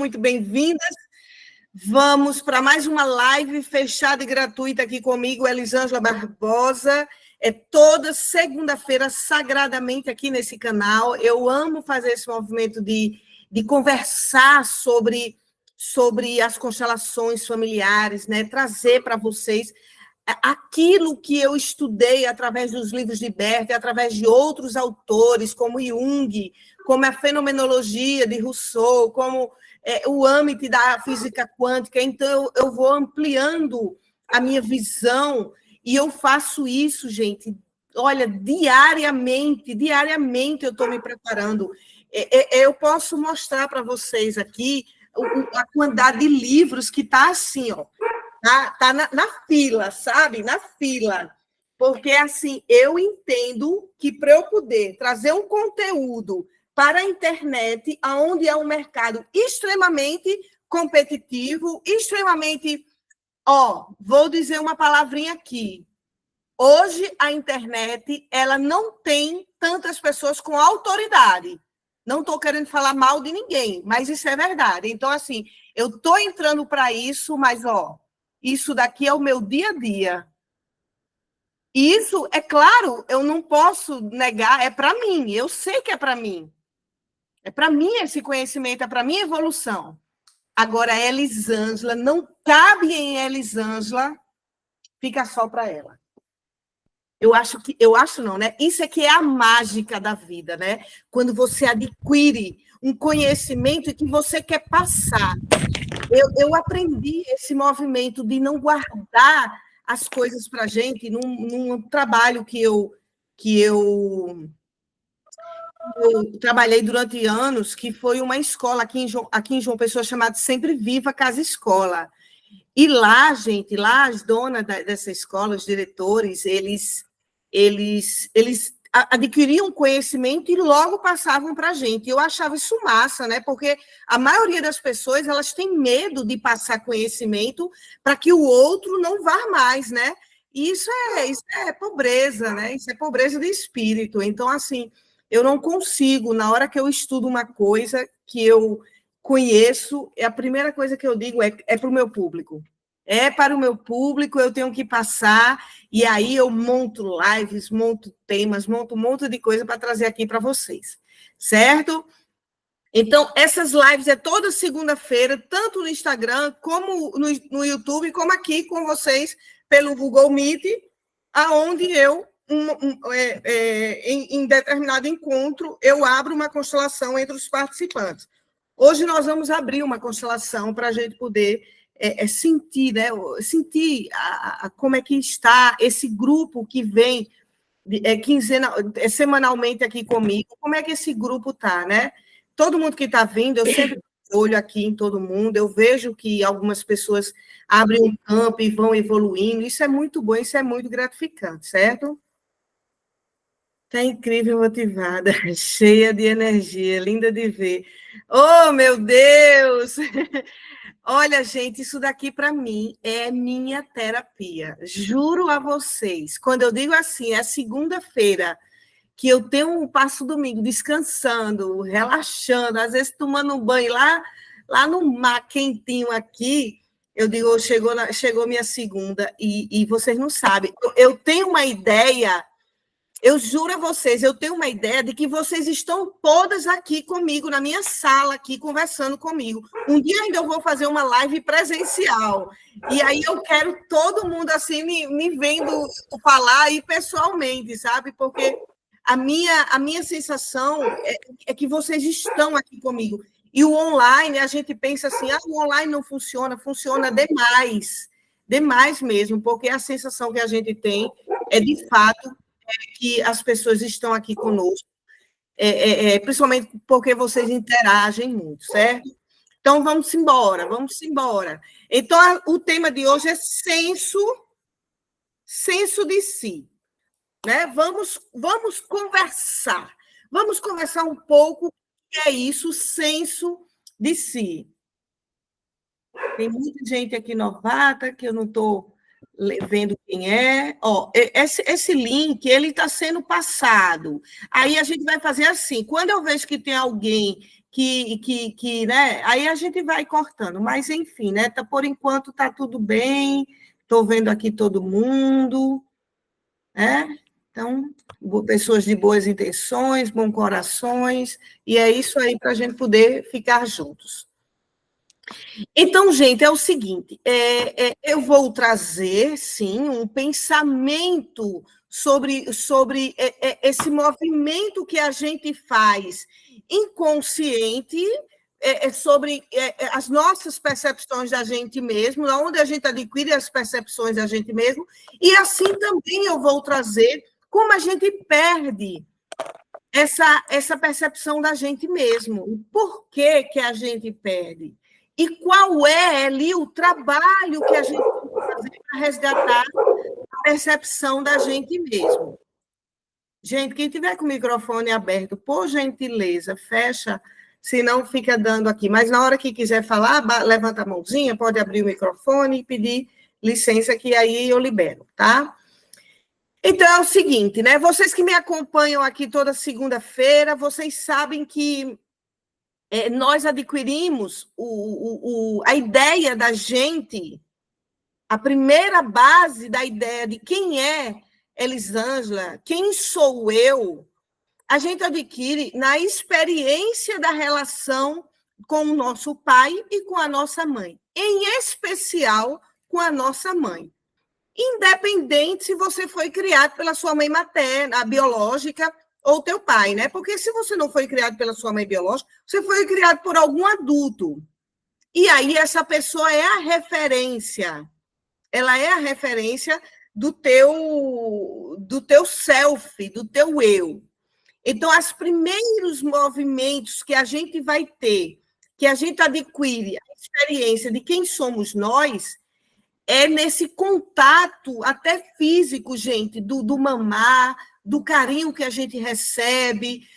muito bem-vindas. Vamos para mais uma live fechada e gratuita aqui comigo, Elisângela Barbosa. É toda segunda-feira, sagradamente, aqui nesse canal. Eu amo fazer esse movimento de conversar sobre as constelações familiares, né? Trazer para vocês aquilo que eu estudei através dos livros de Bert, através de outros autores, como Jung, como a fenomenologia de Rousseau, como o âmbito da física quântica. Então, eu vou ampliando a minha visão, e eu faço isso, gente, olha, diariamente eu estou me preparando. Eu posso mostrar para vocês aqui a quantidade de livros que está assim, ó. Tá na fila, sabe? Na fila. Porque, assim, eu entendo que para eu poder trazer um conteúdo para a internet, onde é um mercado extremamente competitivo, extremamente... vou dizer uma palavrinha aqui. Hoje, a internet, ela não tem tantas pessoas com autoridade. Não estou querendo falar mal de ninguém, mas isso é verdade. Então, assim, eu estou entrando para isso, mas, isso daqui é o meu dia a dia. E isso, é claro, eu não posso negar, é para mim, eu sei que é para mim. É para mim esse conhecimento, é para minha evolução. Agora, a Elisângela, não cabe em Elisângela, fica só para ela. Eu acho não, né? Isso é que é a mágica da vida, né? Quando você adquire um conhecimento que você quer passar. Eu aprendi esse movimento de não guardar as coisas para a gente num trabalho que eu trabalhei durante anos, que foi uma escola aqui em João Pessoa, chamada Sempre Viva Casa Escola. E lá, gente, lá as donas dessa escola, os diretores, eles adquiriam conhecimento e logo passavam para a gente. Eu achava isso massa, né? Porque a maioria das pessoas, elas têm medo de passar conhecimento para que o outro não vá mais, né? E isso é pobreza, né? Isso é pobreza de espírito. Então, assim, eu não consigo, na hora que eu estudo uma coisa que eu conheço, a primeira coisa que eu digo é para o meu público. É para o meu público, eu tenho que passar, e aí eu monto lives, monto temas, monto um monte de coisa para trazer aqui para vocês, certo? Então, essas lives é toda segunda-feira, tanto no Instagram, como no YouTube, como aqui com vocês, pelo Google Meet, aonde eu, em determinado encontro, eu abro uma constelação entre os participantes. Hoje nós vamos abrir uma constelação para a gente poder sentir, né? Sentir como é que está esse grupo que vem semanalmente aqui comigo, como é que esse grupo está, né? Todo mundo que está vindo, eu sempre olho aqui em todo mundo, eu vejo que algumas pessoas abrem um campo e vão evoluindo, isso é muito bom, isso é muito gratificante, certo? Está incrível, motivada, cheia de energia, linda de ver. Oh, meu Deus! Olha, gente, isso daqui para mim é minha terapia. Juro a vocês. Quando eu digo assim, é segunda-feira que eu passo domingo descansando, relaxando, às vezes tomando um banho lá no mar quentinho aqui, eu digo, chegou minha segunda, e vocês não sabem. Eu tenho uma ideia. Eu juro a vocês, eu tenho uma ideia de que vocês estão todas aqui comigo, na minha sala, aqui, conversando comigo. Um dia ainda eu vou fazer uma live presencial. E aí eu quero todo mundo assim me vendo falar aí pessoalmente, sabe? Porque a minha sensação é que vocês estão aqui comigo. E o online, a gente pensa assim, o online não funciona, funciona demais. Demais mesmo, porque a sensação que a gente tem é, de fato, que as pessoas estão aqui conosco, principalmente porque vocês interagem muito, certo? Então, vamos embora, vamos embora. Então, o tema de hoje é senso de si, né? Vamos conversar. Vamos conversar um pouco o que é isso, senso de si. Tem muita gente aqui novata que eu não estou vendo quem é. Esse link ele está sendo passado. Aí a gente vai fazer assim: quando eu vejo que tem alguém né? Aí a gente vai cortando, mas enfim, né? Por enquanto está tudo bem, estou vendo aqui todo mundo, né? Então, pessoas de boas intenções, bons corações, e é isso aí para a gente poder ficar juntos. Então, gente, é o seguinte, eu vou trazer, sim, um pensamento sobre esse movimento que a gente faz inconsciente, sobre as nossas percepções da gente mesmo, onde a gente adquire as percepções da gente mesmo, e assim também eu vou trazer como a gente perde essa percepção da gente mesmo. Por que a gente perde? E qual é ali o trabalho que a gente tem que fazer para resgatar a percepção da gente mesmo? Gente, quem tiver com o microfone aberto, por gentileza, fecha, senão fica dando aqui. Mas na hora que quiser falar, levanta a mãozinha, pode abrir o microfone e pedir licença, que aí eu libero, tá? Então, é o seguinte, né? Vocês que me acompanham aqui toda segunda-feira, vocês sabem que nós adquirimos a ideia da gente, a primeira base da ideia de quem é Elisângela, quem sou eu, a gente adquire na experiência da relação com o nosso pai e com a nossa mãe, em especial com a nossa mãe. Independente se você foi criado pela sua mãe materna, a biológica, ou teu pai, né? Porque se você não foi criado pela sua mãe biológica, você foi criado por algum adulto. E aí essa pessoa é a referência. Ela é a referência do teu self, do teu eu. Então, os primeiros movimentos que a gente vai ter, que a gente adquire a experiência de quem somos nós, é nesse contato até físico, gente, do mamar, do carinho que a gente recebe,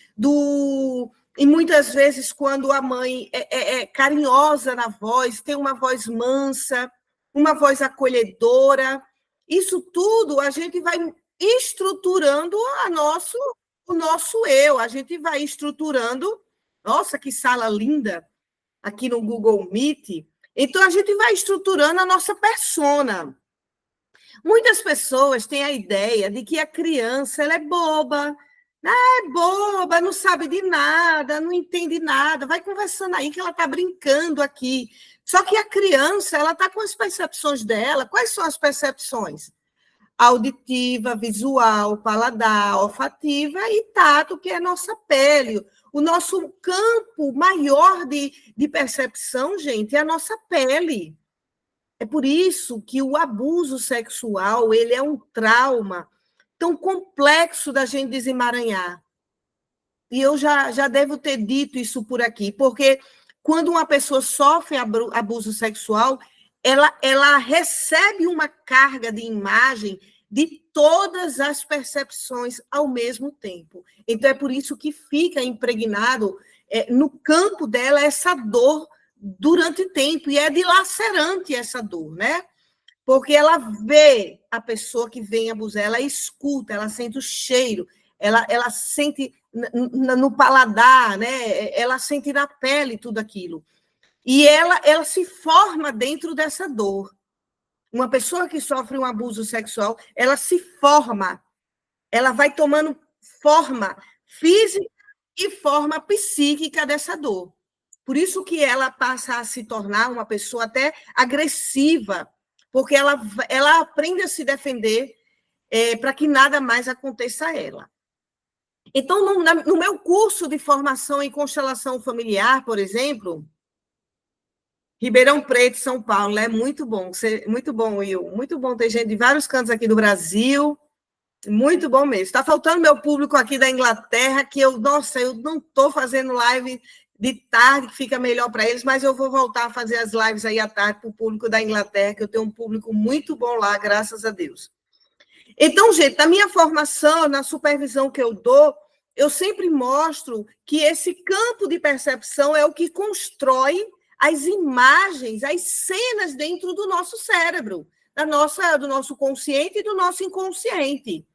e muitas vezes quando a mãe é carinhosa na voz, tem uma voz mansa, uma voz acolhedora, isso tudo a gente vai estruturando o nosso eu, a gente vai estruturando, nossa, que sala linda, aqui no Google Meet. Então, a gente vai estruturando a nossa persona. Muitas pessoas têm a ideia de que a criança ela é boba, não sabe de nada, não entende nada, vai conversando aí que ela está brincando aqui. Só que a criança ela está com as percepções dela. Quais são as percepções? Auditiva, visual, paladar, olfativa e tato, que é a nossa pele. O nosso campo maior de percepção, gente, é a nossa pele. É por isso que o abuso sexual ele é um trauma tão complexo da gente desemaranhar. E eu já devo ter dito isso por aqui, porque quando uma pessoa sofre abuso sexual, ela recebe uma carga de imagem de todas as percepções ao mesmo tempo. Então, é por isso que fica impregnado no campo dela essa dor durante tempo, e é dilacerante essa dor, né? Porque ela vê a pessoa que vem abusar, ela escuta, ela sente o cheiro, ela sente no paladar, né? Ela sente na pele tudo aquilo. E ela se forma dentro dessa dor. Uma pessoa que sofre um abuso sexual, ela se forma, ela vai tomando forma física e forma psíquica dessa dor. Por isso que ela passa a se tornar uma pessoa até agressiva, porque ela aprende a se defender para que nada mais aconteça a ela. Então, no meu curso de formação em constelação familiar, por exemplo, Ribeirão Preto, São Paulo, é muito bom, Will, muito bom ter gente de vários cantos aqui do Brasil, muito bom mesmo. Está faltando meu público aqui da Inglaterra, que eu não estou fazendo live de tarde, que fica melhor para eles, mas eu vou voltar a fazer as lives aí à tarde para o público da Inglaterra, que eu tenho um público muito bom lá, graças a Deus. Então, gente, na minha formação, na supervisão que eu dou, eu sempre mostro que esse campo de percepção é o que constrói as imagens, as cenas dentro do nosso cérebro, do nosso consciente e do nosso inconsciente.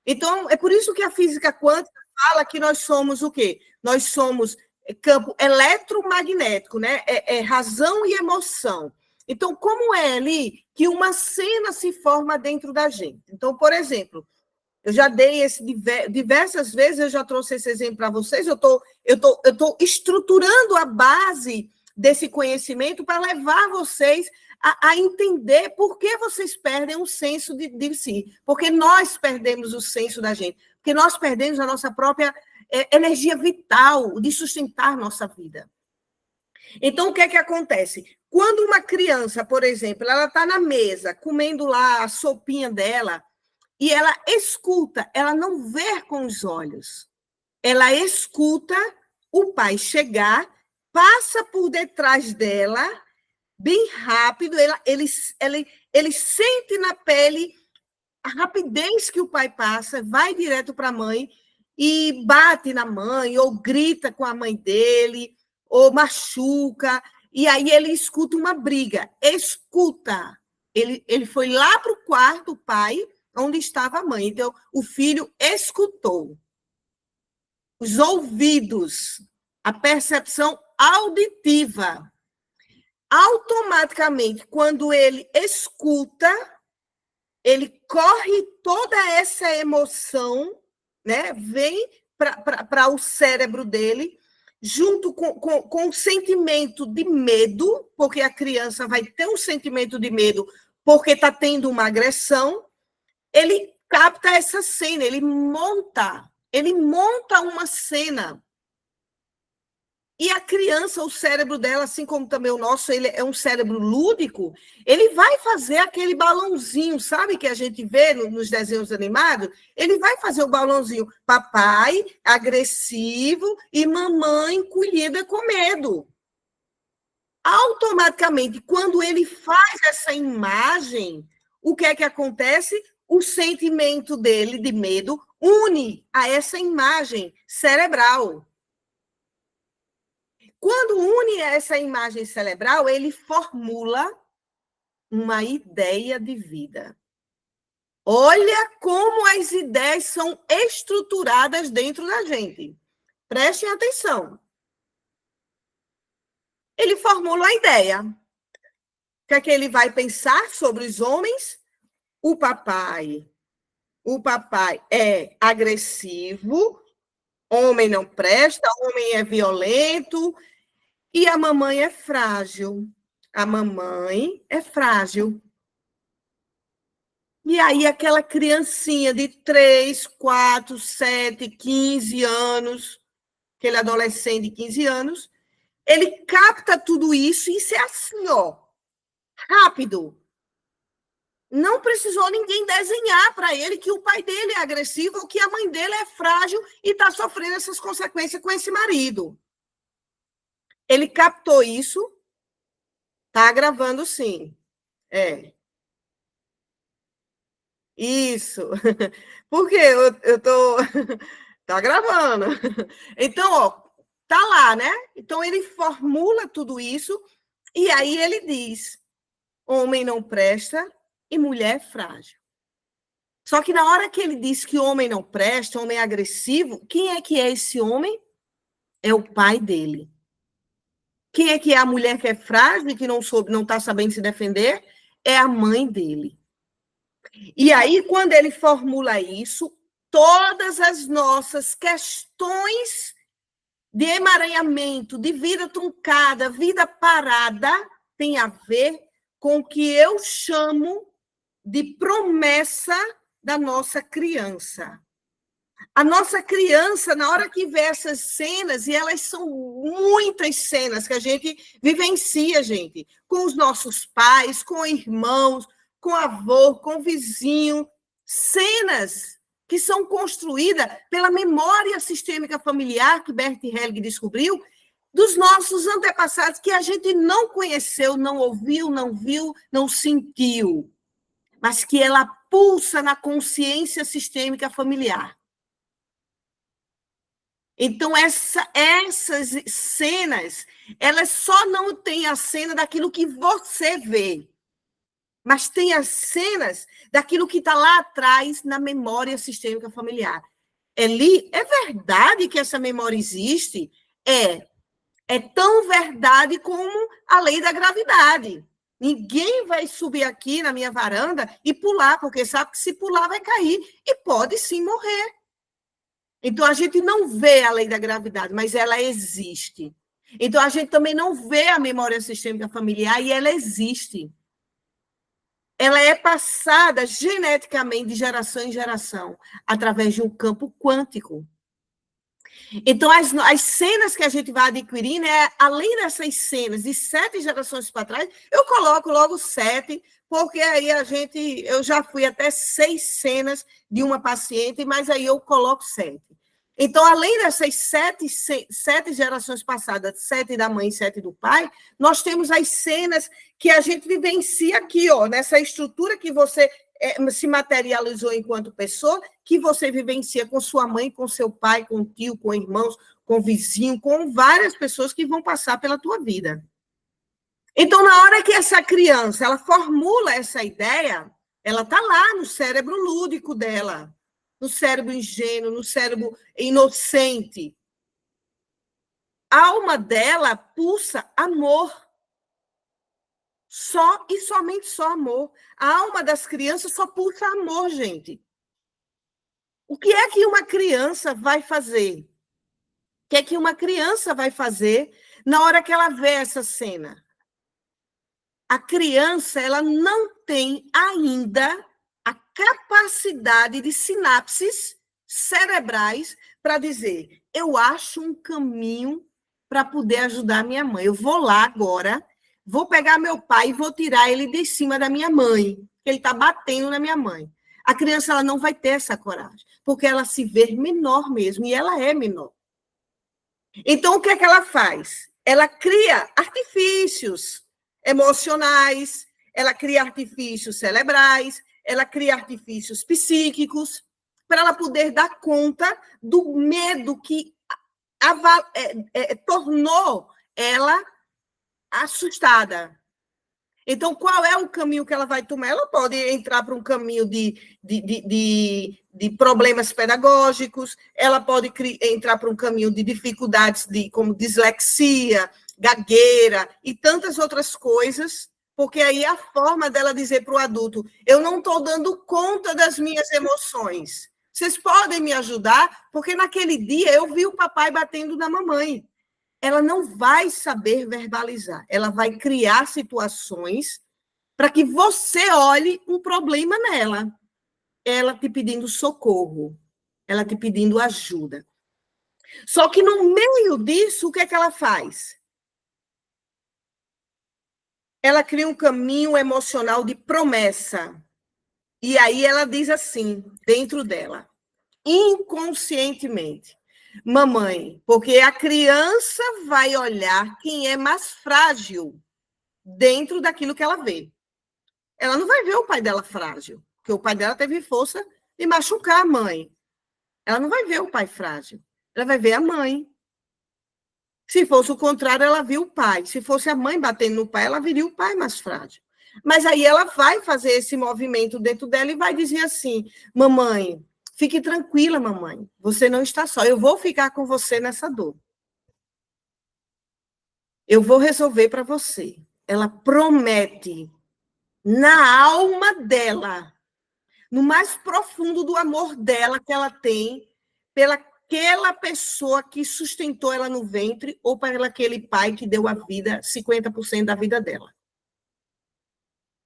Então, é por isso que a física quântica fala que nós somos o quê? Nós somos campo eletromagnético, né? É razão e emoção. Então, como é ali que uma cena se forma dentro da gente? Então, por exemplo, eu já dei diversas vezes, eu já trouxe esse exemplo para vocês, eu tô estruturando a base desse conhecimento para levar vocês a entender por que vocês perdem o senso de si. Porque nós perdemos o senso da gente. Porque nós perdemos a nossa própria energia vital de sustentar nossa vida. Então, o que é que acontece? Quando uma criança, por exemplo, ela está na mesa, comendo lá a sopinha dela, e ela escuta, ela não vê com os olhos. Ela escuta o pai chegar, passa por detrás dela, bem rápido, ele sente na pele a rapidez que o pai passa, vai direto para a mãe e bate na mãe, ou grita com a mãe dele, ou machuca, e aí ele escuta uma briga. Escuta. Ele foi lá para o quarto, o pai, onde estava a mãe. Então, o filho escutou. Os ouvidos, a percepção auditiva. Automaticamente, quando ele escuta, ele corre toda essa emoção, né? Vem para o cérebro dele, junto com o sentimento de medo, porque a criança vai ter um sentimento de medo porque está tendo uma agressão, ele capta essa cena, ele monta uma cena. E a criança, o cérebro dela, assim como também o nosso, ele é um cérebro lúdico, ele vai fazer aquele balãozinho, sabe, que a gente vê nos desenhos animados? Ele vai fazer o balãozinho, papai agressivo e mamãe encolhida com medo. Automaticamente, quando ele faz essa imagem, o que é que acontece? O sentimento dele de medo une a essa imagem cerebral. Quando une essa imagem cerebral, ele formula uma ideia de vida. Olha como as ideias são estruturadas dentro da gente. Prestem atenção. Ele formula a ideia. O que é que ele vai pensar sobre os homens? O papai é agressivo, homem não presta, homem é violento, e a mamãe é frágil. A mamãe é frágil. E aí, aquela criancinha de 3, 4, 7, 15 anos, aquele adolescente de 15 anos, ele capta tudo isso e isso é assim, ó, rápido. Não precisou ninguém desenhar para ele que o pai dele é agressivo ou que a mãe dele é frágil e está sofrendo essas consequências com esse marido. Ele captou isso, está gravando sim. Isso. Porque eu tô tá gravando. Então, ó, tá lá, né? Então ele formula tudo isso e aí ele diz: homem não presta e mulher é frágil. Só que na hora que ele diz que homem não presta, homem é agressivo, quem é que é esse homem? É o pai dele. Quem é que é a mulher que é frágil e que não está sabendo se defender? É a mãe dele. E aí, quando ele formula isso, todas as nossas questões de emaranhamento, de vida truncada, vida parada, tem a ver com o que eu chamo de promessa da nossa criança. A nossa criança, na hora que vê essas cenas, e elas são muitas cenas que a gente vivencia, gente, com os nossos pais, com irmãos, com avô, com vizinho, cenas que são construídas pela memória sistêmica familiar que Bert Helling descobriu, dos nossos antepassados que a gente não conheceu, não ouviu, não viu, não sentiu, mas que ela pulsa na consciência sistêmica familiar. Então, essas cenas, elas só não têm a cena daquilo que você vê, mas tem as cenas daquilo que está lá atrás na memória sistêmica familiar. É verdade que essa memória existe? É. É tão verdade como a lei da gravidade. Ninguém vai subir aqui na minha varanda e pular, porque sabe que se pular vai cair e pode sim morrer. Então, a gente não vê a lei da gravidade, mas ela existe. Então, a gente também não vê a memória sistêmica familiar e ela existe. Ela é passada geneticamente de geração em geração, através de um campo quântico. Então, as cenas que a gente vai adquirindo, além dessas cenas de 7 gerações para trás, eu coloco logo 7, porque aí eu já fui até 6 cenas de uma paciente, mas aí eu coloco 7. Então, além dessas 7 gerações passadas, 7 da mãe e 7 do pai, nós temos as cenas que a gente vivencia aqui, ó, nessa estrutura que você se materializou enquanto pessoa, que você vivencia com sua mãe, com seu pai, com tio, com irmãos, com vizinho, com várias pessoas que vão passar pela tua vida. Então, na hora que essa criança ela formula essa ideia, ela está lá no cérebro lúdico dela, no cérebro ingênuo, no cérebro inocente. A alma dela pulsa amor. Só e somente só amor. A alma das crianças só pulsa amor, gente. O que é que uma criança vai fazer? O que é que uma criança vai fazer na hora que ela vê essa cena? A criança, ela não tem ainda a capacidade de sinapses cerebrais para dizer, eu acho um caminho para poder ajudar minha mãe. Eu vou lá agora, vou pegar meu pai e vou tirar ele de cima da minha mãe, que ele está batendo na minha mãe. A criança ela não vai ter essa coragem, porque ela se vê menor mesmo, e ela é menor. Então, o que é que ela faz? Ela cria artifícios emocionais, ela cria artifícios cerebrais, ela cria artifícios psíquicos, para ela poder dar conta do medo que tornou ela assustada. Então, qual é o caminho que ela vai tomar? Ela pode entrar para um caminho de problemas pedagógicos, ela pode entrar para um caminho de dificuldades como dislexia, gagueira e tantas outras coisas, porque aí é a forma dela dizer para o adulto, eu não estou dando conta das minhas emoções. Vocês podem me ajudar? Porque naquele dia eu vi o papai batendo na mamãe. Ela não vai saber verbalizar, ela vai criar situações para que você olhe um problema nela. Ela te pedindo socorro, ela te pedindo ajuda. Só que no meio disso, o que é que ela faz? Ela cria um caminho emocional de promessa. E aí ela diz assim, dentro dela, inconscientemente, mamãe, porque a criança vai olhar quem é mais frágil dentro daquilo que ela vê. Ela não vai ver o pai dela frágil, porque o pai dela teve força de machucar a mãe. Ela não vai ver o pai frágil, ela vai ver a mãe. Se fosse o contrário, ela viu o pai. Se fosse a mãe batendo no pai, ela viria o pai mais frágil. Mas aí ela vai fazer esse movimento dentro dela e vai dizer assim, mamãe, fique tranquila, mamãe, você não está só, eu vou ficar com você nessa dor. Eu vou resolver para você. Ela promete, na alma dela, no mais profundo do amor dela que ela tem, pelaquela pessoa que sustentou ela no ventre, ou pelo aquele pai que deu a vida, 50% da vida dela.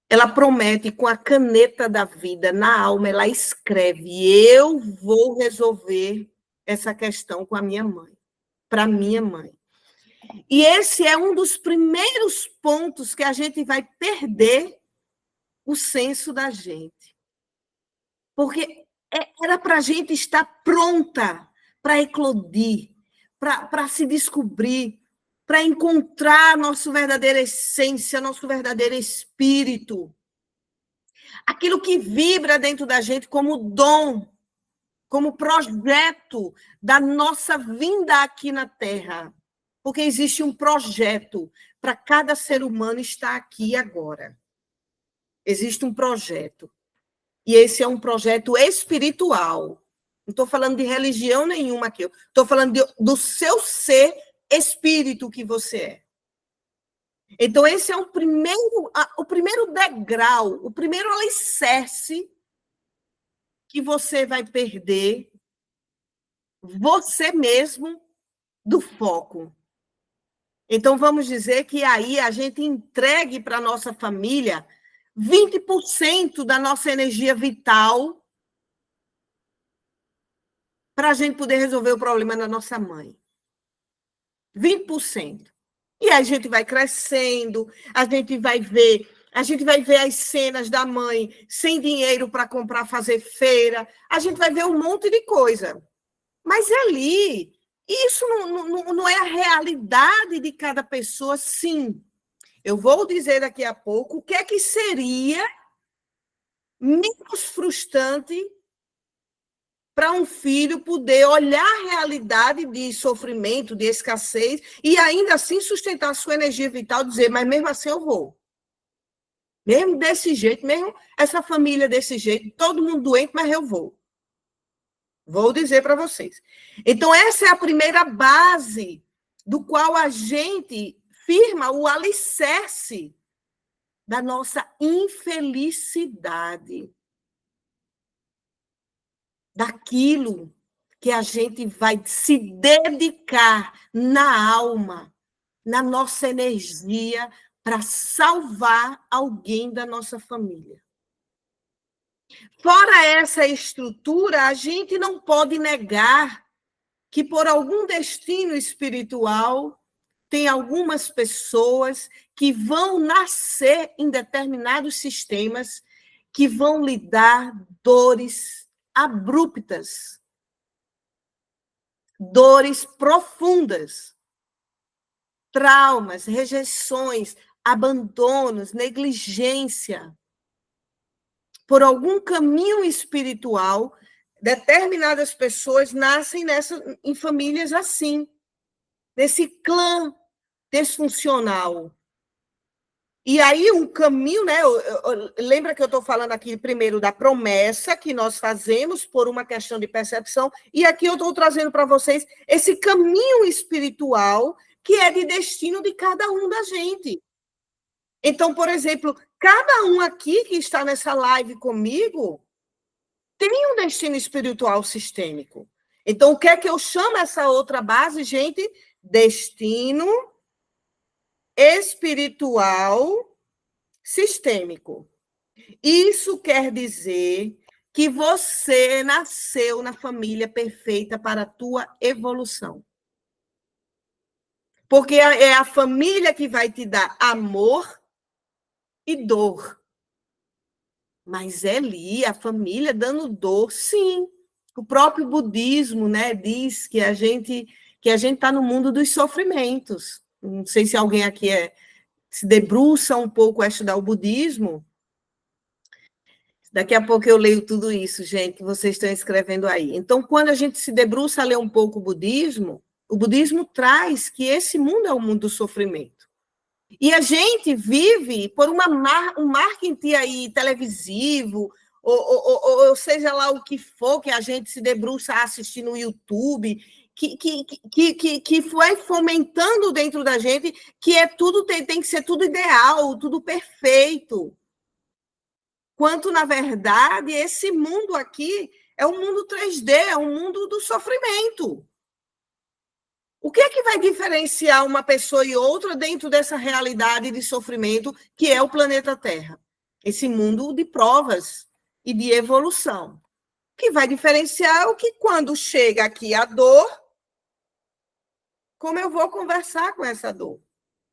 Ela promete com a caneta da vida, na alma, ela escreve, eu vou resolver essa questão com a minha mãe, para minha mãe. E esse é um dos primeiros pontos que a gente vai perder o senso da gente. Porque era para a gente estar pronta para eclodir, para se descobrir, para encontrar nossa verdadeira essência, nosso verdadeiro espírito. Aquilo que vibra dentro da gente como dom, como projeto da nossa vinda aqui na Terra. Porque existe um projeto para cada ser humano estar aqui agora. Existe um projeto. E esse é um projeto espiritual. Não estou falando de religião nenhuma aqui. Estou falando do seu ser espírito que você é. Então, esse é o primeiro degrau, o primeiro alicerce que você vai perder você mesmo do foco. Então, vamos dizer que aí a gente entregue para a nossa família 20% da nossa energia vital para a gente poder resolver o problema da nossa mãe. 20%. E aí a gente vai crescendo, a gente vai ver as cenas da mãe sem dinheiro para comprar, fazer feira, a gente vai ver um monte de coisa. Mas ali, isso não é a realidade de cada pessoa, sim. Eu vou dizer daqui a pouco o que é que seria menos frustrante para um filho poder olhar a realidade de sofrimento, de escassez, e ainda assim sustentar a sua energia vital, dizer, mas mesmo assim eu vou. Mesmo desse jeito, mesmo essa família desse jeito, todo mundo doente, mas eu vou. Vou dizer para vocês. Então, essa é a primeira base do qual a gente firma o alicerce da nossa infelicidade. Daquilo que a gente vai se dedicar na alma, na nossa energia, para salvar alguém da nossa família. Fora essa estrutura, a gente não pode negar que, por algum destino espiritual, tem algumas pessoas que vão nascer em determinados sistemas que vão lhe dar dores abruptas, dores profundas, traumas, rejeições, abandonos, negligência. Por algum caminho espiritual, determinadas pessoas nascem em famílias assim, nesse clã disfuncional. E aí um caminho, né? Lembra que eu estou falando aqui primeiro da promessa que nós fazemos por uma questão de percepção, e aqui eu estou trazendo para vocês esse caminho espiritual que é de destino de cada um da gente. Então, por exemplo, cada um aqui que está nessa live comigo tem um destino espiritual sistêmico. Então, o que é que eu chamo essa outra base, gente? Destino espiritual sistêmico. Isso quer dizer que você nasceu na família perfeita para a tua evolução. Porque é a família que vai te dar amor e dor. Mas é ali a família dando dor, sim. O próprio budismo, né, diz que a gente está no mundo dos sofrimentos. Não sei se alguém aqui se debruça um pouco a estudar o budismo. Daqui a pouco eu leio tudo isso, gente, que vocês estão escrevendo aí. Então, quando a gente se debruça a ler um pouco o budismo traz que esse mundo é o mundo do sofrimento. E a gente vive por um marketing aí televisivo, ou seja lá o que for que a gente se debruça a assistir no YouTube, que foi fomentando dentro da gente que tem que ser tudo ideal, tudo perfeito. Quanto, na verdade, esse mundo aqui é um mundo 3D, é um mundo do sofrimento. O que é que vai diferenciar uma pessoa e outra dentro dessa realidade de sofrimento que é o planeta Terra? Esse mundo de provas e de evolução. O que vai diferenciar é o que, quando chega aqui a dor, como eu vou conversar com essa dor?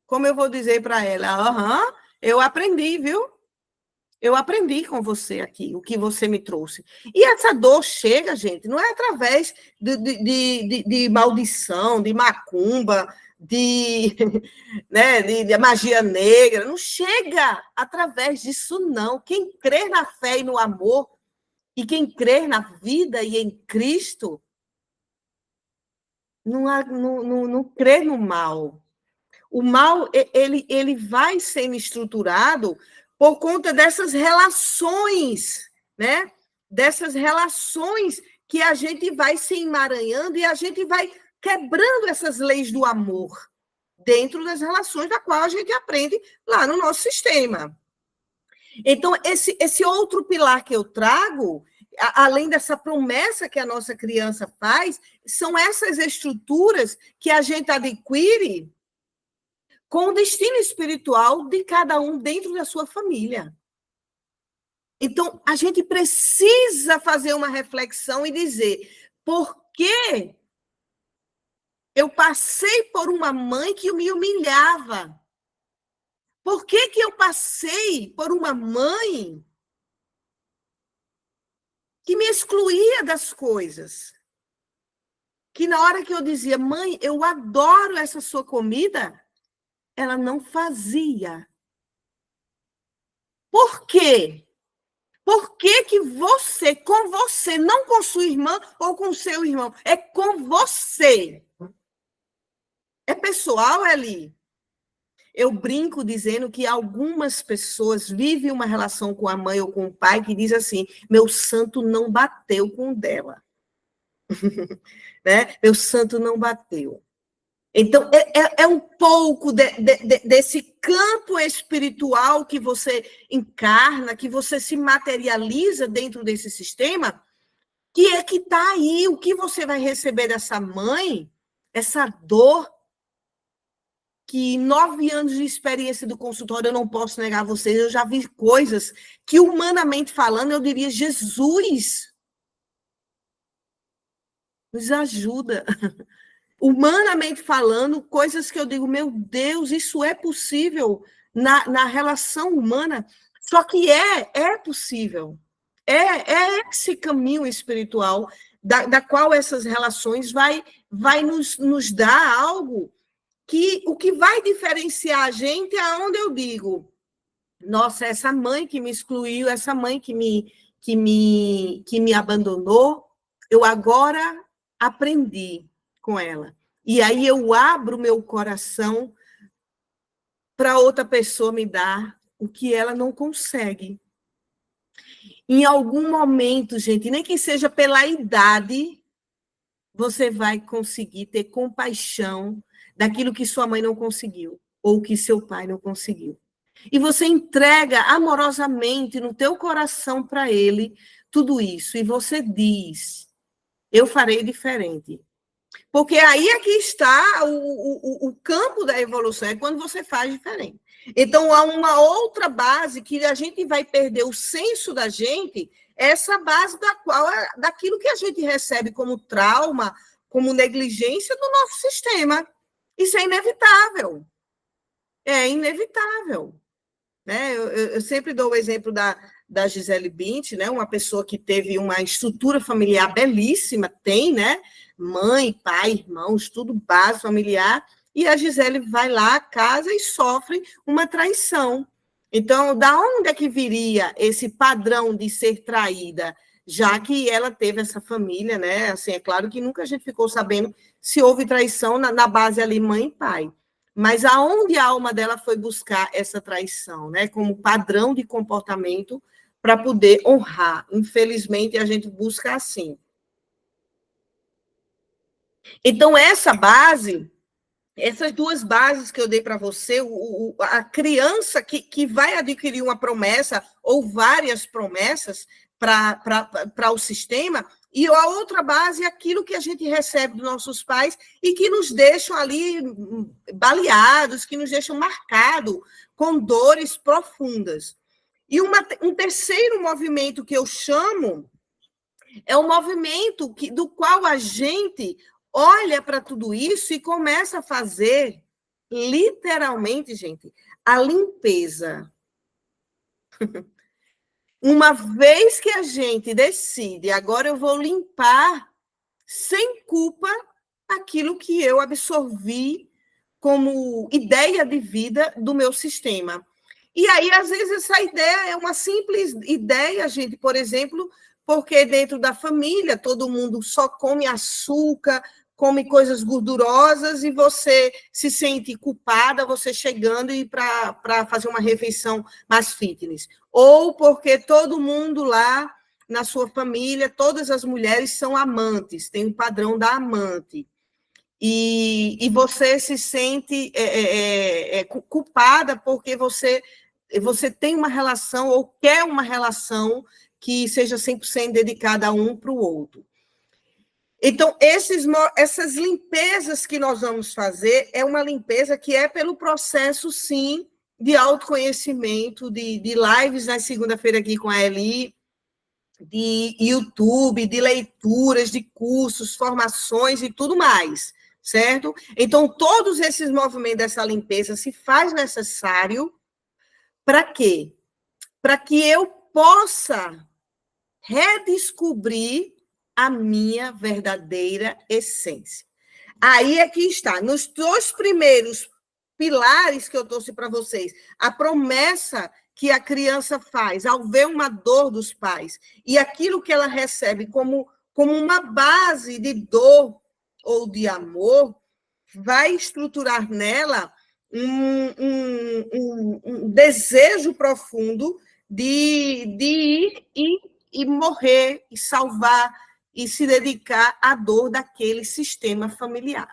Como eu vou dizer para ela, eu aprendi, viu? Eu aprendi com você aqui, o que você me trouxe. E essa dor chega, gente, não é através de maldição, de macumba, né, de magia negra. Não chega através disso, não. Quem crê na fé e no amor, e quem crê na vida e em Cristo, não crê no mal. O mal, ele vai sendo estruturado por conta dessas relações, né? Dessas relações que a gente vai se emaranhando e a gente vai quebrando essas leis do amor dentro das relações da qual a gente aprende lá no nosso sistema. Então, esse outro pilar que eu trago, além dessa promessa que a nossa criança faz, são essas estruturas que a gente adquire com o destino espiritual de cada um dentro da sua família. Então, a gente precisa fazer uma reflexão e dizer: por que eu passei por uma mãe que me humilhava? Por que eu passei por uma mãe que me excluía das coisas? Que na hora que eu dizia: mãe, eu adoro essa sua comida, ela não fazia. Por quê? Por que você, com você, não com sua irmã ou com seu irmão, é com você? É pessoal, Eli? Eu brinco dizendo que algumas pessoas vivem uma relação com a mãe ou com o pai que diz assim: meu santo não bateu com o dela. Né? Meu santo não bateu. Então, é um pouco desse campo espiritual que você encarna, que você se materializa dentro desse sistema, que é que está aí. O que você vai receber dessa mãe, essa dor, que 9 anos de experiência do consultório, eu não posso negar a vocês, eu já vi coisas que, humanamente falando, eu diria: Jesus, nos ajuda. Humanamente falando, coisas que eu digo: meu Deus, isso é possível na relação humana. Só que é possível. É esse caminho espiritual da qual essas relações vai nos dar algo que o que vai diferenciar a gente é aonde eu digo: nossa, essa mãe que me excluiu, essa mãe que me abandonou, eu agora aprendi com ela. E aí eu abro meu coração para outra pessoa me dar o que ela não consegue. Em algum momento, gente, nem que seja pela idade, você vai conseguir ter compaixão daquilo que sua mãe não conseguiu, ou que seu pai não conseguiu. E você entrega amorosamente no teu coração para ele tudo isso. E você diz: eu farei diferente. Porque aí é que está o campo da evolução, é quando você faz diferente. Então, há uma outra base que a gente vai perder o senso da gente, essa base daquilo que a gente recebe como trauma, como negligência do nosso sistema. Isso é inevitável. É inevitável. Né? Eu sempre dou o exemplo da Gisele Bündchen, né? Uma pessoa que teve uma estrutura familiar belíssima, tem, né? Mãe, pai, irmãos, tudo base familiar, e a Gisele vai lá, casa e sofre uma traição. Então, da onde é que viria esse padrão de ser traída? Já que ela teve essa família, né? Assim, é claro que nunca a gente ficou sabendo se houve traição na base ali mãe e pai. Mas aonde a alma dela foi buscar essa traição, né? Como padrão de comportamento para poder honrar. Infelizmente, a gente busca assim. Então, essas duas bases que eu dei para você, a criança que vai adquirir uma promessa ou várias promessas para o sistema, e a outra base é aquilo que a gente recebe dos nossos pais e que nos deixam ali baleados, que nos deixam marcados com dores profundas. E um terceiro movimento que eu chamo é o movimento do qual a gente olha para tudo isso e começa a fazer, literalmente, gente, a limpeza. Uma vez que a gente decide, agora eu vou limpar sem culpa aquilo que eu absorvi como ideia de vida do meu sistema. E aí, às vezes, essa ideia é uma simples ideia, gente, por exemplo, porque dentro da família todo mundo só come açúcar, come coisas gordurosas e você se sente culpada, você chegando e para fazer uma refeição mais fitness. Ou porque todo mundo lá na sua família, todas as mulheres são amantes, tem o padrão da amante. e você se sente culpada porque você tem uma relação ou quer uma relação que seja 100% dedicada a um para o outro. Então, essas limpezas que nós vamos fazer é uma limpeza que é pelo processo, sim, de autoconhecimento, de lives na segunda-feira aqui com a Eli, de YouTube, de leituras, de cursos, formações e tudo mais, certo? Então, todos esses movimentos dessa limpeza se faz necessário para quê? Para que eu possa redescobrir a minha verdadeira essência. Aí é que está, nos 2 primeiros pilares que eu trouxe para vocês, a promessa que a criança faz ao ver uma dor dos pais e aquilo que ela recebe como uma base de dor ou de amor, vai estruturar nela um desejo profundo de ir e morrer, e salvar, e se dedicar à dor daquele sistema familiar.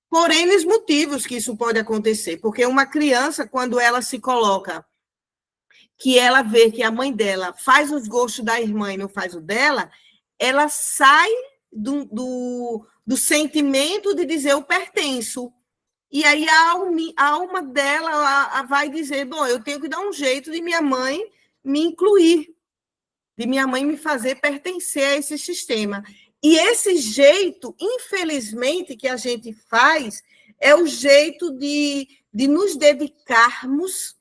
Por N motivos que isso pode acontecer, porque uma criança, quando ela se coloca, que ela vê que a mãe dela faz os gostos da irmã e não faz o dela, ela sai do sentimento de dizer eu pertenço. E aí a alma dela vai dizer, bom, eu tenho que dar um jeito de minha mãe me incluir, de minha mãe me fazer pertencer a esse sistema. E esse jeito, infelizmente, que a gente faz, é o jeito de nos dedicarmos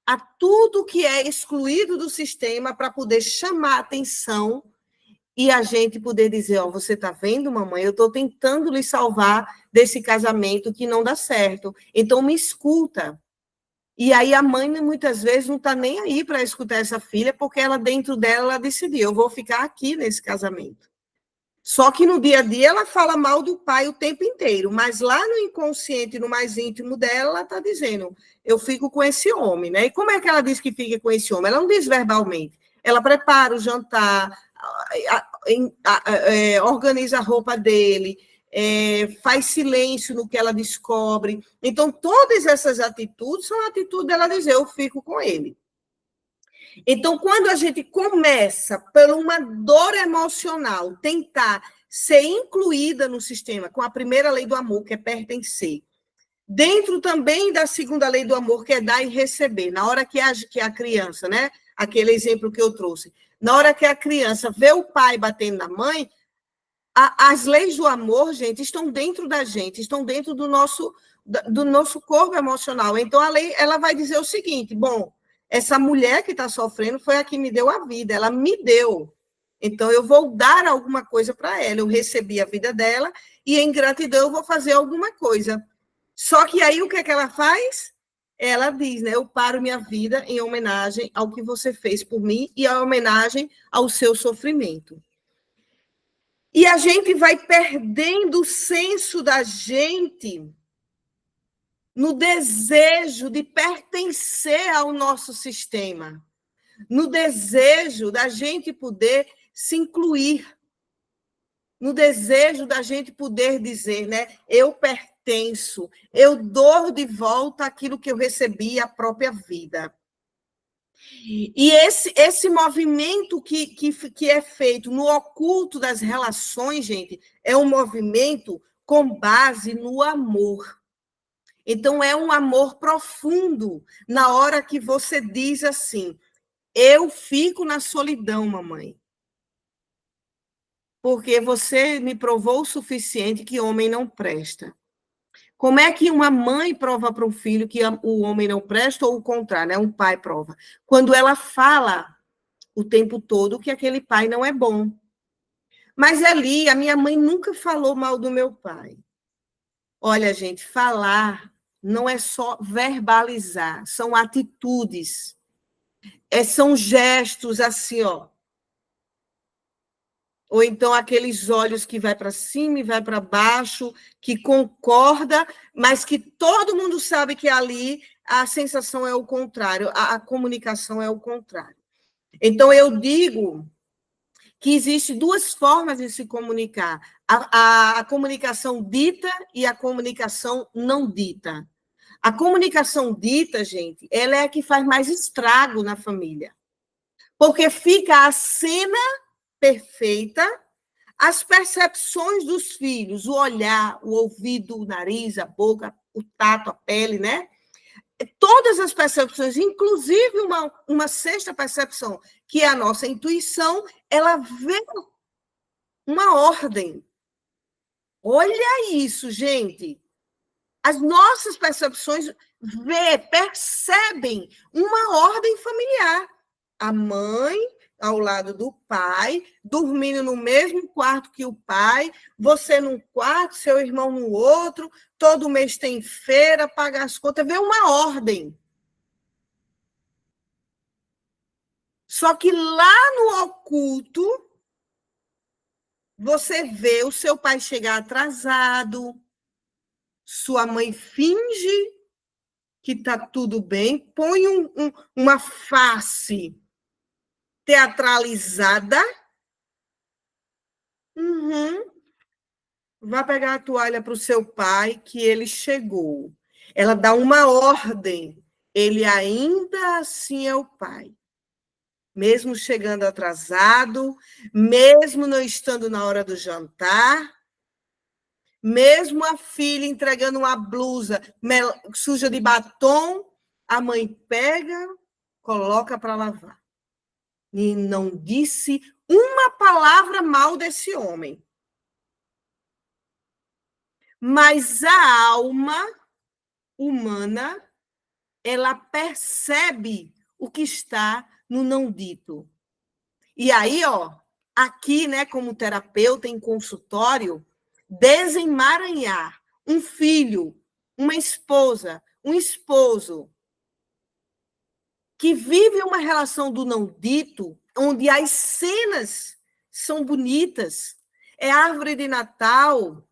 a tudo que é excluído do sistema para poder chamar a atenção e a gente poder dizer, ó, você está vendo, mamãe? Eu estou tentando lhe salvar desse casamento que não dá certo. Então, me escuta. E aí a mãe, muitas vezes, não está nem aí para escutar essa filha, porque ela, dentro dela, ela decidiu, eu vou ficar aqui nesse casamento. Só que no dia a dia ela fala mal do pai o tempo inteiro, mas lá no inconsciente, no mais íntimo dela, ela está dizendo, eu fico com esse homem, né? E como é que ela diz que fica com esse homem? Ela não diz verbalmente. Ela prepara o jantar, organiza a roupa dele, faz silêncio no que ela descobre. Então, todas essas atitudes são atitudes dela dizer, eu fico com ele. Então, quando a gente começa, por uma dor emocional, tentar ser incluída no sistema, com a primeira lei do amor, que é pertencer, dentro também da segunda lei do amor, que é dar e receber, na hora que a criança, né? Aquele exemplo que eu trouxe, na hora que a criança vê o pai batendo na mãe, as leis do amor, gente, estão dentro da gente, estão dentro do nosso corpo emocional. Então, a lei ela vai dizer o seguinte, bom, essa mulher que está sofrendo foi a que me deu a vida, ela me deu. Então, eu vou dar alguma coisa para ela. Eu recebi a vida dela e, em gratidão, eu vou fazer alguma coisa. Só que aí, o que é que ela faz? Ela diz, né? Eu paro minha vida em homenagem ao que você fez por mim e a homenagem ao seu sofrimento. E a gente vai perdendo o senso da gente no desejo de pertencer ao nosso sistema, no desejo da gente poder se incluir, no desejo da gente poder dizer, né, eu pertenço, eu dou de volta aquilo que eu recebi, a própria vida. E esse movimento que é feito no oculto das relações, gente, é um movimento com base no amor. Então, é um amor profundo, na hora que você diz assim, eu fico na solidão, mamãe, porque você me provou o suficiente que homem não presta. Como é que uma mãe prova para um filho que o homem não presta, ou o contrário, né? Um pai prova? Quando ela fala o tempo todo que aquele pai não é bom. Mas ali, a minha mãe nunca falou mal do meu pai. Olha, gente, falar não é só verbalizar, são atitudes. São gestos assim, ó. Ou então aqueles olhos que vai para cima e vai para baixo, que concorda, mas que todo mundo sabe que ali a sensação é o contrário, a comunicação é o contrário. Então, eu digo que existem duas formas de se comunicar: a comunicação dita e a comunicação não dita. A comunicação dita, gente, ela é a que faz mais estrago na família, porque fica a cena perfeita, as percepções dos filhos, o olhar, o ouvido, o nariz, a boca, o tato, a pele, né? Todas as percepções, inclusive uma sexta percepção, que é a nossa intuição, ela vê uma ordem. Olha isso, gente. As nossas percepções percebem uma ordem familiar. A mãe ao lado do pai, dormindo no mesmo quarto que o pai, você num quarto, seu irmão no outro, todo mês tem feira, paga as contas, vê uma ordem. Só que lá no oculto, você vê o seu pai chegar atrasado, sua mãe finge que está tudo bem, põe uma face teatralizada. Vai pegar a toalha para o seu pai, que ele chegou. Ela dá uma ordem. Ele ainda assim é o pai. Mesmo chegando atrasado, mesmo não estando na hora do jantar, mesmo a filha entregando uma blusa suja de batom, a mãe pega, coloca para lavar. E não disse uma palavra mal desse homem. Mas a alma humana, ela percebe o que está no não dito. E aí, aqui, né, como terapeuta em consultório, desemaranhar um filho, uma esposa, um esposo que vive uma relação do não dito, onde as cenas são bonitas, é árvore de Natal,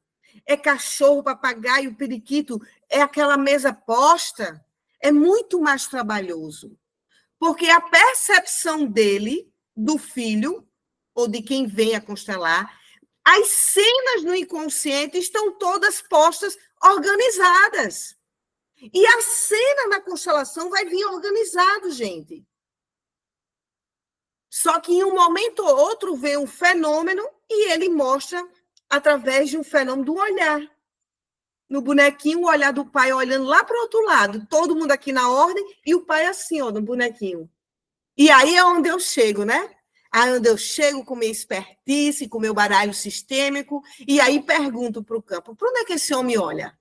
é cachorro, papagaio, periquito, é aquela mesa posta, é muito mais trabalhoso. Porque a percepção dele, do filho, ou de quem vem a constelar, as cenas no inconsciente estão todas postas, organizadas. E a cena na constelação vai vir organizado, gente. Só que em um momento ou outro vem um fenômeno e ele mostra através de um fenômeno do olhar. No bonequinho, o olhar do pai olhando lá para o outro lado, todo mundo aqui na ordem, e o pai assim, no bonequinho. E aí é onde eu chego, né? Aí onde eu chego com minha expertise, com meu baralho sistêmico, e aí pergunto para o campo, para onde é que esse homem olha?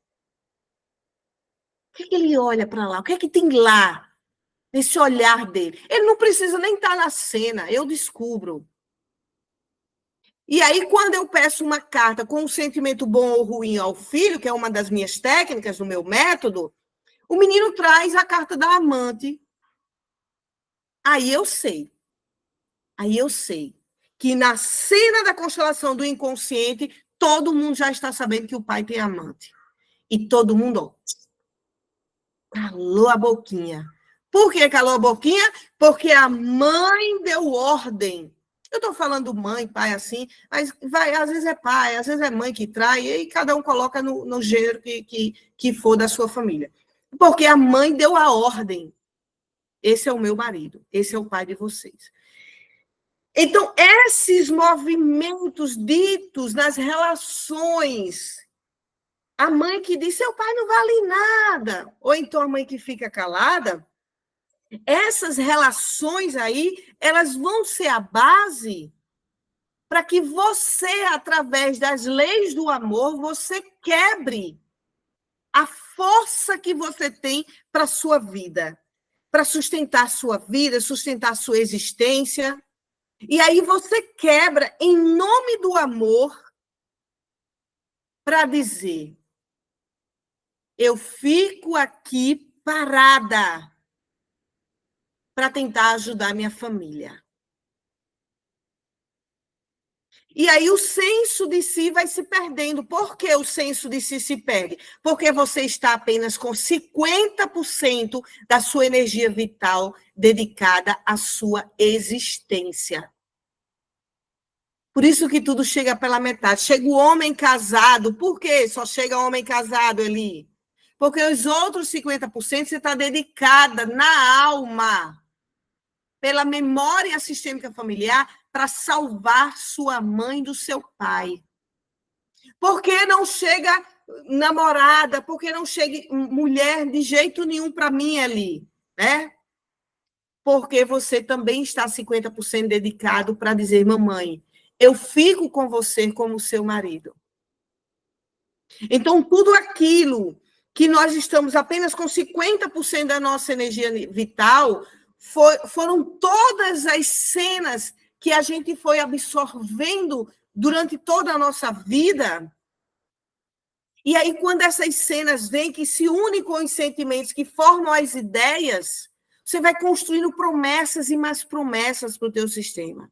O que é que ele olha para lá? O que é que tem lá, nesse olhar dele? Ele não precisa nem estar na cena, eu descubro. E aí, quando eu peço uma carta com um sentimento bom ou ruim ao filho, que é uma das minhas técnicas, do meu método, o menino traz a carta da amante. Aí eu sei que na cena da constelação do inconsciente, todo mundo já está sabendo que o pai tem amante. E todo mundo, calou a boquinha. Por que calou a boquinha? Porque a mãe deu ordem. Eu estou falando mãe, pai, assim, mas às vezes é pai, às vezes é mãe que trai, e cada um coloca no gênero que for da sua família. Porque a mãe deu a ordem. Esse é o meu marido, esse é o pai de vocês. Então, esses movimentos ditos nas relações, a mãe que diz, seu pai não vale nada, ou então a mãe que fica calada, essas relações aí, elas vão ser a base para que você, através das leis do amor, você quebre a força que você tem para a sua vida, para sustentar a sua vida, sustentar a sua existência. E aí você quebra em nome do amor para dizer, eu fico aqui parada para tentar ajudar minha família. E aí o senso de si vai se perdendo. Por que o senso de si se perde? Porque você está apenas com 50% da sua energia vital dedicada à sua existência. Por isso que tudo chega pela metade. Chega o homem casado. Por quê? Só chega homem casado, Eli? Porque os outros 50% você está dedicada na alma, pela memória sistêmica familiar, para salvar sua mãe do seu pai. Por que não chega namorada? Por que não chega mulher de jeito nenhum para mim ali? Né? Porque você também está 50% dedicado para dizer, mamãe, eu fico com você como seu marido. Então, tudo aquilo que nós estamos apenas com 50% da nossa energia vital, foram todas as cenas que a gente foi absorvendo durante toda a nossa vida. E aí, quando essas cenas vêm, que se unem com os sentimentos, que formam as ideias, você vai construindo promessas e mais promessas para o teu sistema.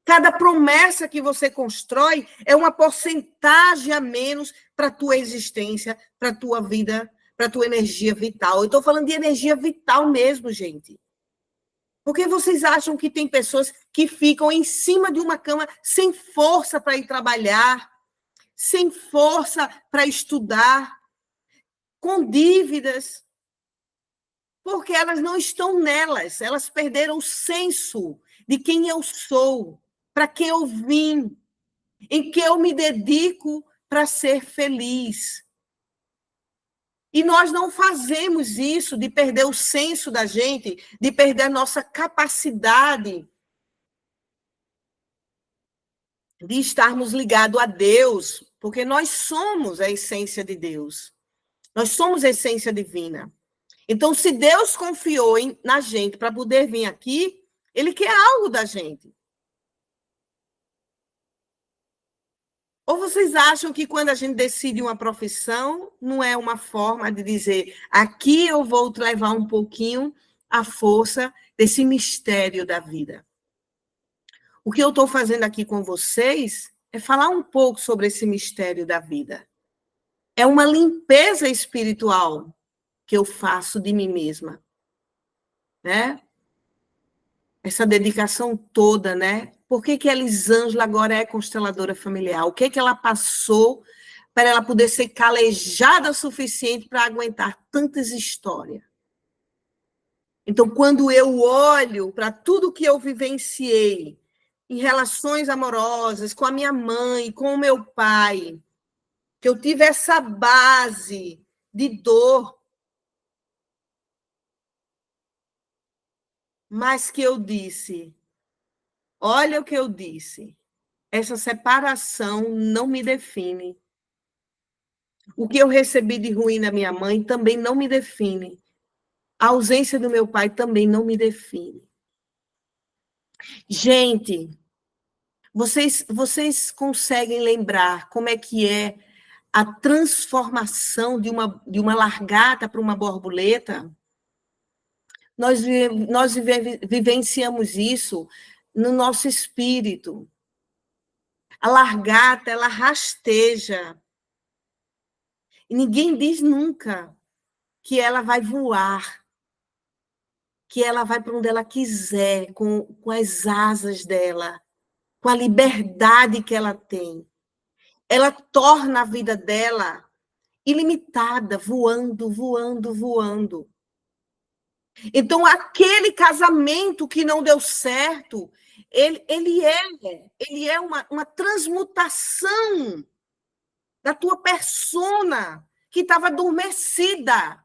Cada promessa que você constrói é uma porcentagem a menos para a tua existência, para a tua vida, para a tua energia vital. Eu estou falando de energia vital mesmo, gente. Porque vocês acham que tem pessoas que ficam em cima de uma cama sem força para ir trabalhar, sem força para estudar, com dívidas, porque elas não estão nelas, elas perderam o senso de quem eu sou, para que eu vim, em que eu me dedico para ser feliz. E nós não fazemos isso de perder o senso da gente, de perder a nossa capacidade de estarmos ligados a Deus, porque nós somos a essência de Deus. Nós somos a essência divina. Então, se Deus confiou na gente para poder vir aqui, Ele quer algo da gente. Ou vocês acham que quando a gente decide uma profissão, não é uma forma de dizer, aqui eu vou levar um pouquinho a força desse mistério da vida? O que eu estou fazendo aqui com vocês é falar um pouco sobre esse mistério da vida. É uma limpeza espiritual que eu faço de mim mesma, né? Essa dedicação toda, né? Por que a Elisângela agora é consteladora familiar? O que ela passou para ela poder ser calejada o suficiente para aguentar tantas histórias? Então, quando eu olho para tudo que eu vivenciei em relações amorosas, com a minha mãe, com o meu pai, que eu tive essa base de dor, mas que eu disse, olha o que eu disse, essa separação não me define. O que eu recebi de ruim da minha mãe também não me define. A ausência do meu pai também não me define. Gente, vocês conseguem lembrar como é que é a transformação de uma largata para uma borboleta? Nós vivenciamos isso no nosso espírito. A largata, ela rasteja. E ninguém diz nunca que ela vai voar, que ela vai para onde ela quiser, com as asas dela, com a liberdade que ela tem. Ela torna a vida dela ilimitada, voando, voando, voando. Então, aquele casamento que não deu certo, ele é uma transmutação da tua persona que estava adormecida.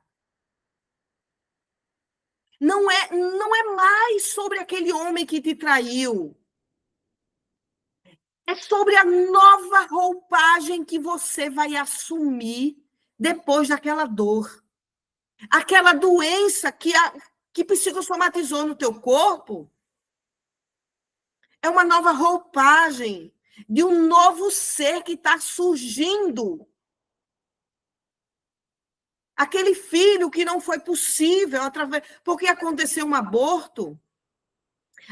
Não é mais sobre aquele homem que te traiu. É sobre a nova roupagem que você vai assumir depois daquela dor. Aquela doença que psicossomatizou no teu corpo é uma nova roupagem de um novo ser que está surgindo. Aquele filho que não foi possível, porque aconteceu um aborto.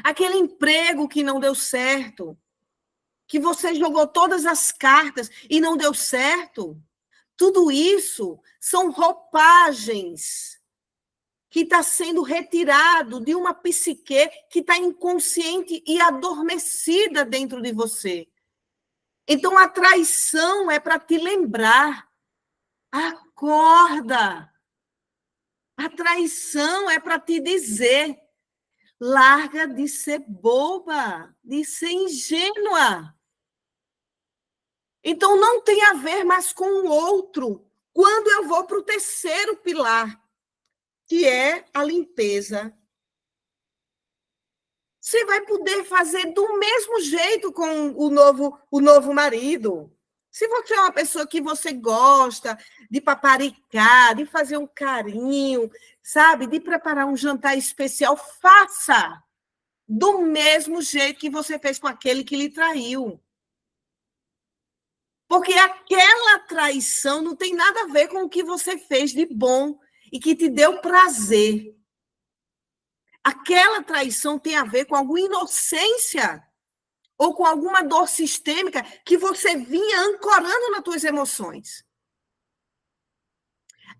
Aquele emprego que não deu certo. Que você jogou todas as cartas e não deu certo. Tudo isso são roupagens que está sendo retirado de uma psique que está inconsciente e adormecida dentro de você. Então, a traição é para te lembrar. Acorda! A traição é para te dizer, larga de ser boba, de ser ingênua. Então, não tem a ver mais com o outro. Quando eu vou para o terceiro pilar, que é a limpeza, você vai poder fazer do mesmo jeito com o novo marido. Se você é uma pessoa que você gosta de paparicar, de fazer um carinho, sabe, de preparar um jantar especial, faça do mesmo jeito que você fez com aquele que lhe traiu. Porque aquela traição não tem nada a ver com o que você fez de bom e que te deu prazer. Aquela traição tem a ver com alguma inocência ou com alguma dor sistêmica que você vinha ancorando nas tuas emoções.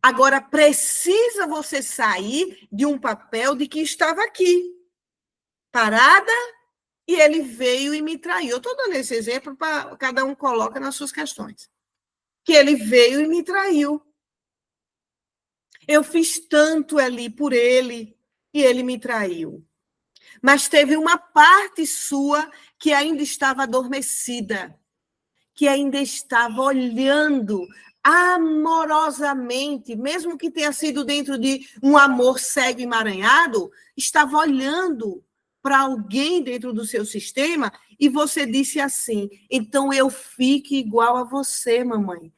Agora, precisa você sair de um papel de que estava aqui, parada, e ele veio e me traiu. Eu estou dando esse exemplo para cada um coloca nas suas questões. Que ele veio e me traiu. Eu fiz tanto ali por ele e ele me traiu. Mas teve uma parte sua que ainda estava adormecida, que ainda estava olhando amorosamente, mesmo que tenha sido dentro de um amor cego e emaranhado, estava olhando para alguém dentro do seu sistema e você disse assim, então eu fique igual a você, mamãe,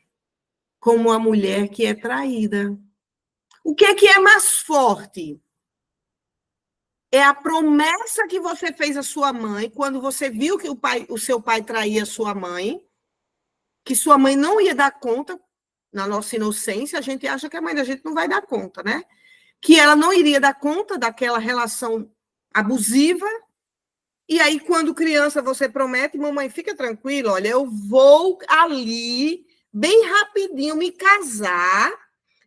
como uma mulher que é traída. O que é mais forte? É a promessa que você fez à sua mãe, quando você viu que o seu pai traía a sua mãe, que sua mãe não ia dar conta, na nossa inocência, a gente acha que a mãe da gente não vai dar conta, né? Que ela não iria dar conta daquela relação abusiva. E aí, quando criança, você promete, mamãe, fica tranquila, olha, eu vou ali, bem rapidinho, me casar,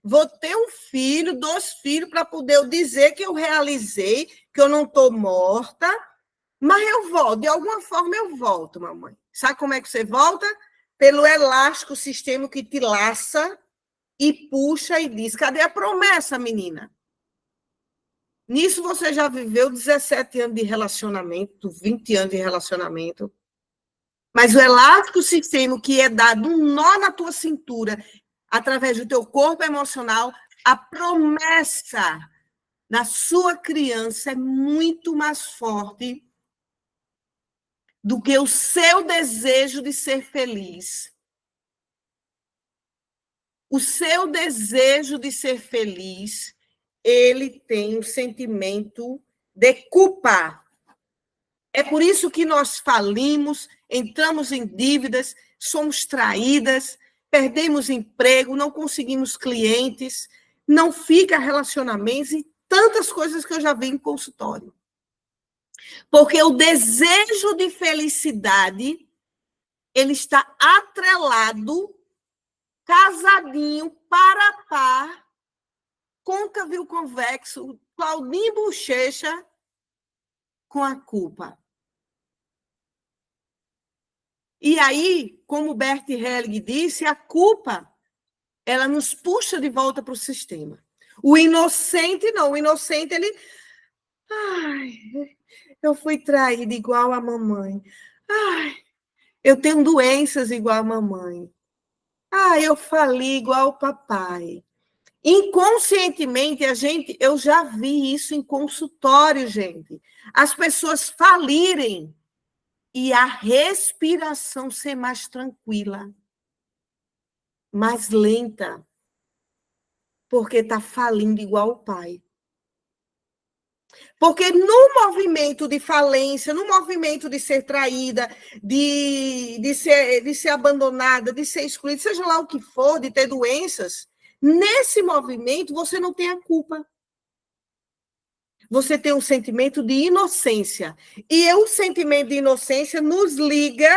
vou ter um filho, 2 filhos, para poder eu dizer que eu realizei, que eu não estou morta, mas eu volto, de alguma forma eu volto, mamãe. Sabe como é que você volta? Pelo elástico sistema que te laça e puxa e diz, cadê a promessa, menina? Nisso você já viveu 17 anos de relacionamento, 20 anos de relacionamento, mas o elástico sistema que é dado um nó na tua cintura, através do teu corpo emocional, a promessa da sua criança é muito mais forte do que o seu desejo de ser feliz. O seu desejo de ser feliz, ele tem um sentimento de culpa. É por isso que nós falimos, entramos em dívidas, somos traídas, perdemos emprego, não conseguimos clientes, não fica relacionamentos e tantas coisas que eu já vi em consultório. Porque o desejo de felicidade, ele está atrelado, casadinho, par a par, côncavo convexo, Claudinho Bochecha, com a culpa. E aí, como Bert Helling disse, a culpa, ela nos puxa de volta para o sistema. O inocente não, o inocente, ele... Ai, eu fui traída igual a mamãe. Ai, eu tenho doenças igual a mamãe. Ai, eu fali igual o papai. Inconscientemente, eu já vi isso em consultório, gente. As pessoas falirem e a respiração ser mais tranquila, mais lenta, porque está falindo igual o pai. Porque no movimento de falência, no movimento de ser traída, de ser abandonada, de ser excluída, seja lá o que for, de ter doenças, nesse movimento você não tem a culpa. Você tem um sentimento de inocência. E o sentimento de inocência nos liga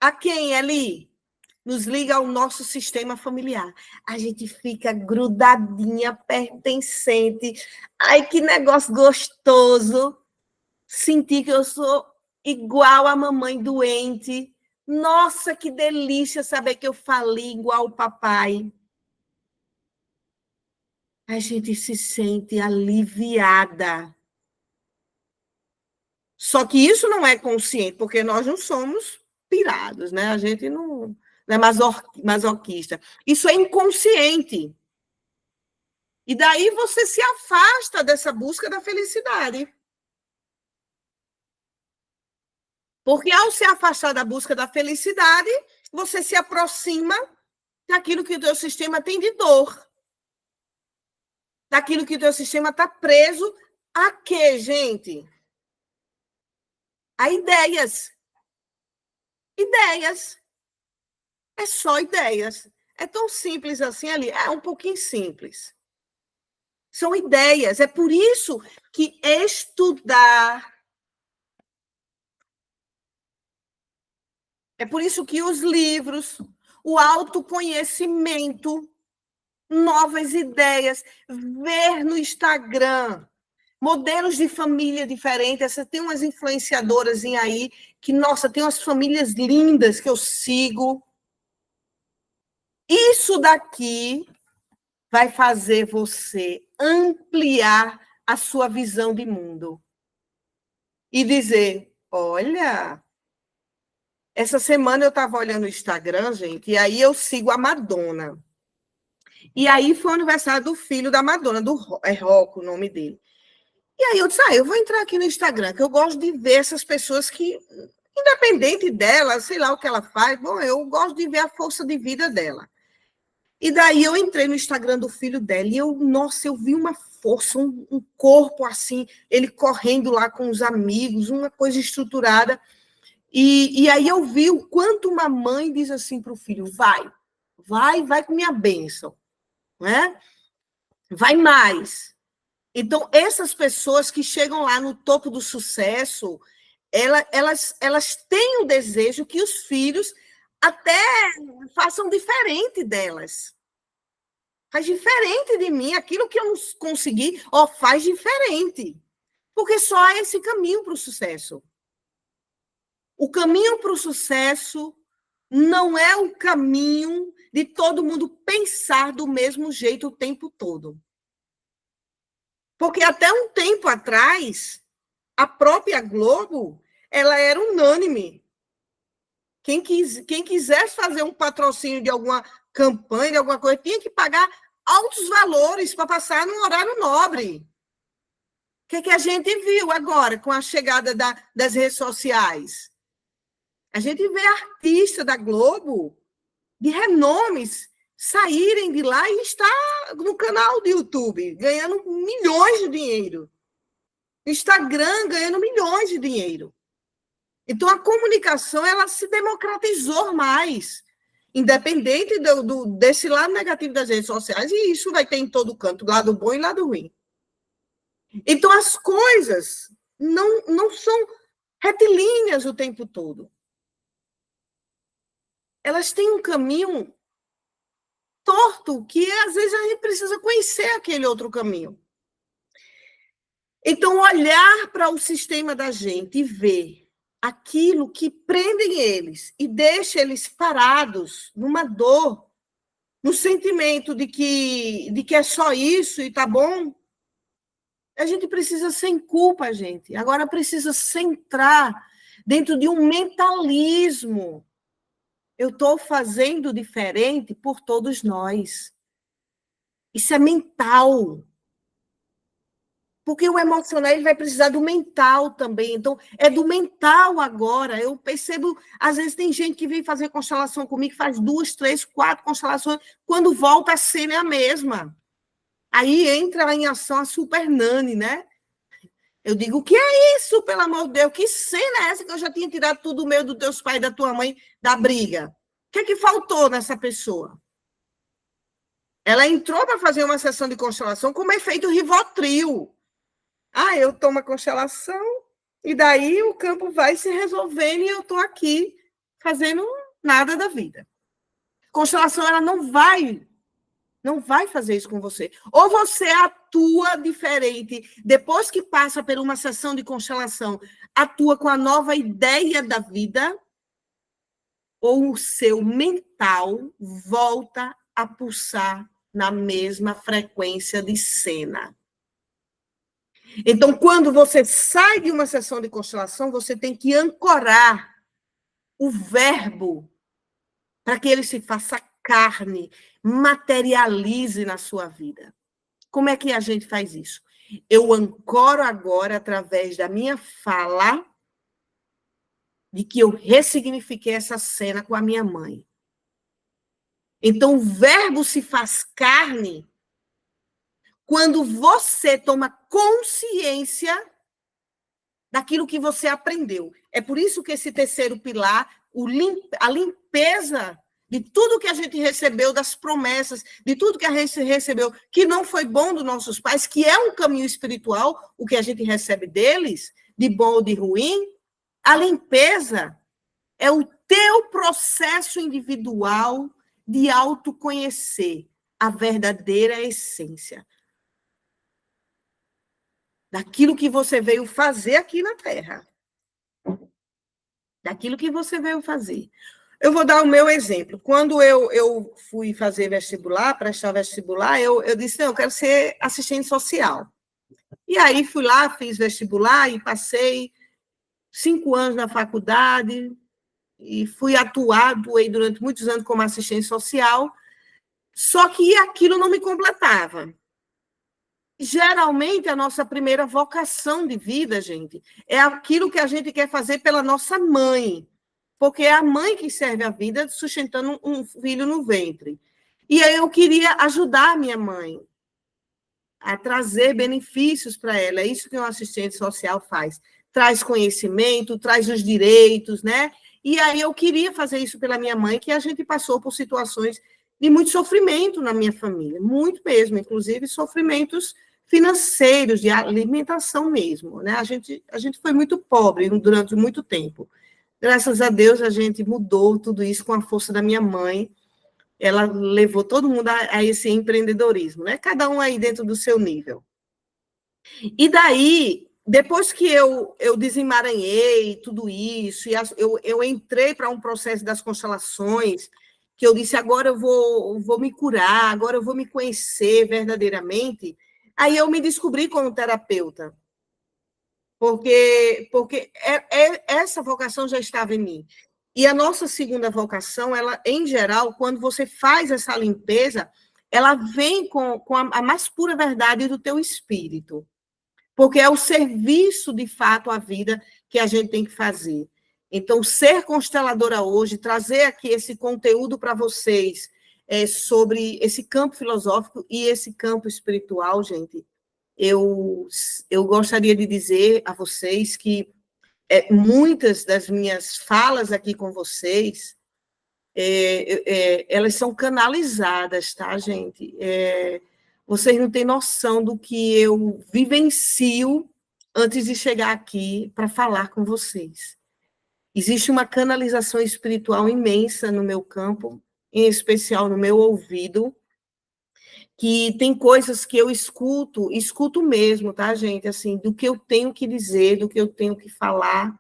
a quem, Eli? nos liga ao nosso sistema familiar. A gente fica grudadinha, pertencente. Ai, que negócio gostoso. Sentir que eu sou igual a mamãe doente. Nossa, que delícia saber que eu falei igual o papai. A gente se sente aliviada. Só que isso não é consciente, porque nós não somos pirados, né? A gente não é masoquista. Isso é inconsciente. E daí você se afasta dessa busca da felicidade. Porque ao se afastar da busca da felicidade, você se aproxima daquilo que o teu sistema tem de dor. Daquilo que o teu sistema está preso a quê, gente? A ideias. Ideias. É só ideias. É tão simples assim ali. É um pouquinho simples. São ideias. É por isso que estudar. É por isso que os livros, o autoconhecimento, novas ideias, ver no Instagram modelos de família diferentes. Tem umas influenciadoras aí que, nossa, tem umas famílias lindas que eu sigo. Isso daqui vai fazer você ampliar a sua visão de mundo. E dizer, olha, essa semana eu estava olhando o Instagram, gente, e aí eu sigo a Madonna. E aí foi o aniversário do filho da Madonna, é Rocco o nome dele. E aí eu disse, eu vou entrar aqui no Instagram, que eu gosto de ver essas pessoas que, independente dela, sei lá o que ela faz, bom, eu gosto de ver a força de vida dela. E daí eu entrei no Instagram do filho dela e eu vi uma força, um corpo assim, ele correndo lá com os amigos, uma coisa estruturada. E aí eu vi o quanto uma mãe diz assim para o filho, vai com minha bênção, né? Vai mais. Então, essas pessoas que chegam lá no topo do sucesso, elas têm o desejo que os filhos até façam diferente delas. Faz diferente de mim, aquilo que eu não consegui, faz diferente. Porque só há esse caminho para o sucesso. O caminho para o sucesso não é o caminho de todo mundo pensar do mesmo jeito o tempo todo. Porque até um tempo atrás, a própria Globo, ela era unânime. Quem quisesse fazer um patrocínio de alguma campanha, de alguma coisa, tinha que pagar altos valores para passar num horário nobre. O que a gente viu agora com a chegada das redes sociais? A gente vê artistas da Globo, de renomes, saírem de lá e estar no canal do YouTube, ganhando milhões de dinheiro. Instagram ganhando milhões de dinheiro. Então, a comunicação ela se democratizou mais, independente desse lado negativo das redes sociais, e isso vai ter em todo canto, lado bom e lado ruim. Então, as coisas não são retilíneas o tempo todo. Elas têm um caminho torto que, às vezes, a gente precisa conhecer aquele outro caminho. Então, olhar para o sistema da gente e ver aquilo que prendem eles e deixa eles parados numa dor, no sentimento de que é só isso e tá bom, a gente precisa sem culpa, gente. Agora precisa centrar dentro de um mentalismo. Eu estou fazendo diferente por todos nós. Isso é mental. Porque o emocional ele vai precisar do mental também. Então, é do mental agora. Eu percebo, às vezes tem gente que vem fazer constelação comigo, faz 2, 3, 4 constelações, quando volta a cena é a mesma. Aí entra em ação a Super Nani, né? Eu digo, o que é isso, pelo amor de Deus? Que cena é essa que eu já tinha tirado tudo meu dos teus pais, da tua mãe, da briga? O que é que faltou nessa pessoa? Ela entrou para fazer uma sessão de constelação como efeito Rivotril. Eu tomo a constelação e daí o campo vai se resolvendo e eu estou aqui fazendo nada da vida. constelação ela não vai fazer isso com você. Ou você atua diferente, depois que passa por uma sessão de constelação, atua com a nova ideia da vida, ou o seu mental volta a pulsar na mesma frequência de cena. Então, quando você sai de uma sessão de constelação, você tem que ancorar o verbo para que ele se faça carne, materialize na sua vida. Como é que a gente faz isso? Eu ancoro agora, através da minha fala, de que eu ressignifiquei essa cena com a minha mãe. Então, o verbo se faz carne quando você toma consciência daquilo que você aprendeu. É por isso que esse terceiro pilar, a limpeza de tudo que a gente recebeu, das promessas, de tudo que a gente recebeu, que não foi bom dos nossos pais, que é um caminho espiritual, o que a gente recebe deles, de bom ou de ruim, a limpeza é o teu processo individual de autoconhecer a verdadeira essência daquilo que você veio fazer aqui na Terra. Daquilo que você veio fazer. Eu vou dar o meu exemplo. Quando eu fui fazer vestibular, prestar vestibular, eu disse, não, eu quero ser assistente social. E aí fui lá, fiz vestibular e passei 5 anos na faculdade e atuei durante muitos anos como assistente social, só que aquilo não me completava. Geralmente, a nossa primeira vocação de vida, gente, é aquilo que a gente quer fazer pela nossa mãe, porque é a mãe que serve a vida sustentando um filho no ventre. E aí eu queria ajudar a minha mãe a trazer benefícios para ela. É isso que um assistente social faz. Traz conhecimento, traz os direitos, né? E aí eu queria fazer isso pela minha mãe, que a gente passou por situações de muito sofrimento na minha família, muito mesmo, inclusive sofrimentos financeiros, de alimentação mesmo, né? A gente foi muito pobre durante muito tempo. Graças a Deus, a gente mudou tudo isso com a força da minha mãe. Ela levou todo mundo a esse empreendedorismo, né? Cada um aí dentro do seu nível. E daí, depois que eu desemaranhei tudo isso, e eu entrei para um processo das constelações, que eu disse, agora eu vou me curar, agora eu vou me conhecer verdadeiramente, aí eu me descobri como terapeuta, porque essa vocação já estava em mim. E a nossa segunda vocação, ela, em geral, quando você faz essa limpeza, ela vem com a mais pura verdade do teu espírito, porque é o serviço, de fato, à vida que a gente tem que fazer. Então, ser consteladora hoje, trazer aqui esse conteúdo para vocês sobre esse campo filosófico e esse campo espiritual, gente, eu gostaria de dizer a vocês que muitas das minhas falas aqui com vocês, elas são canalizadas, tá, gente? Vocês não têm noção do que eu vivencio antes de chegar aqui para falar com vocês. Existe uma canalização espiritual imensa no meu campo, em especial no meu ouvido, que tem coisas que eu escuto mesmo, tá, gente? Assim, do que eu tenho que dizer, do que eu tenho que falar,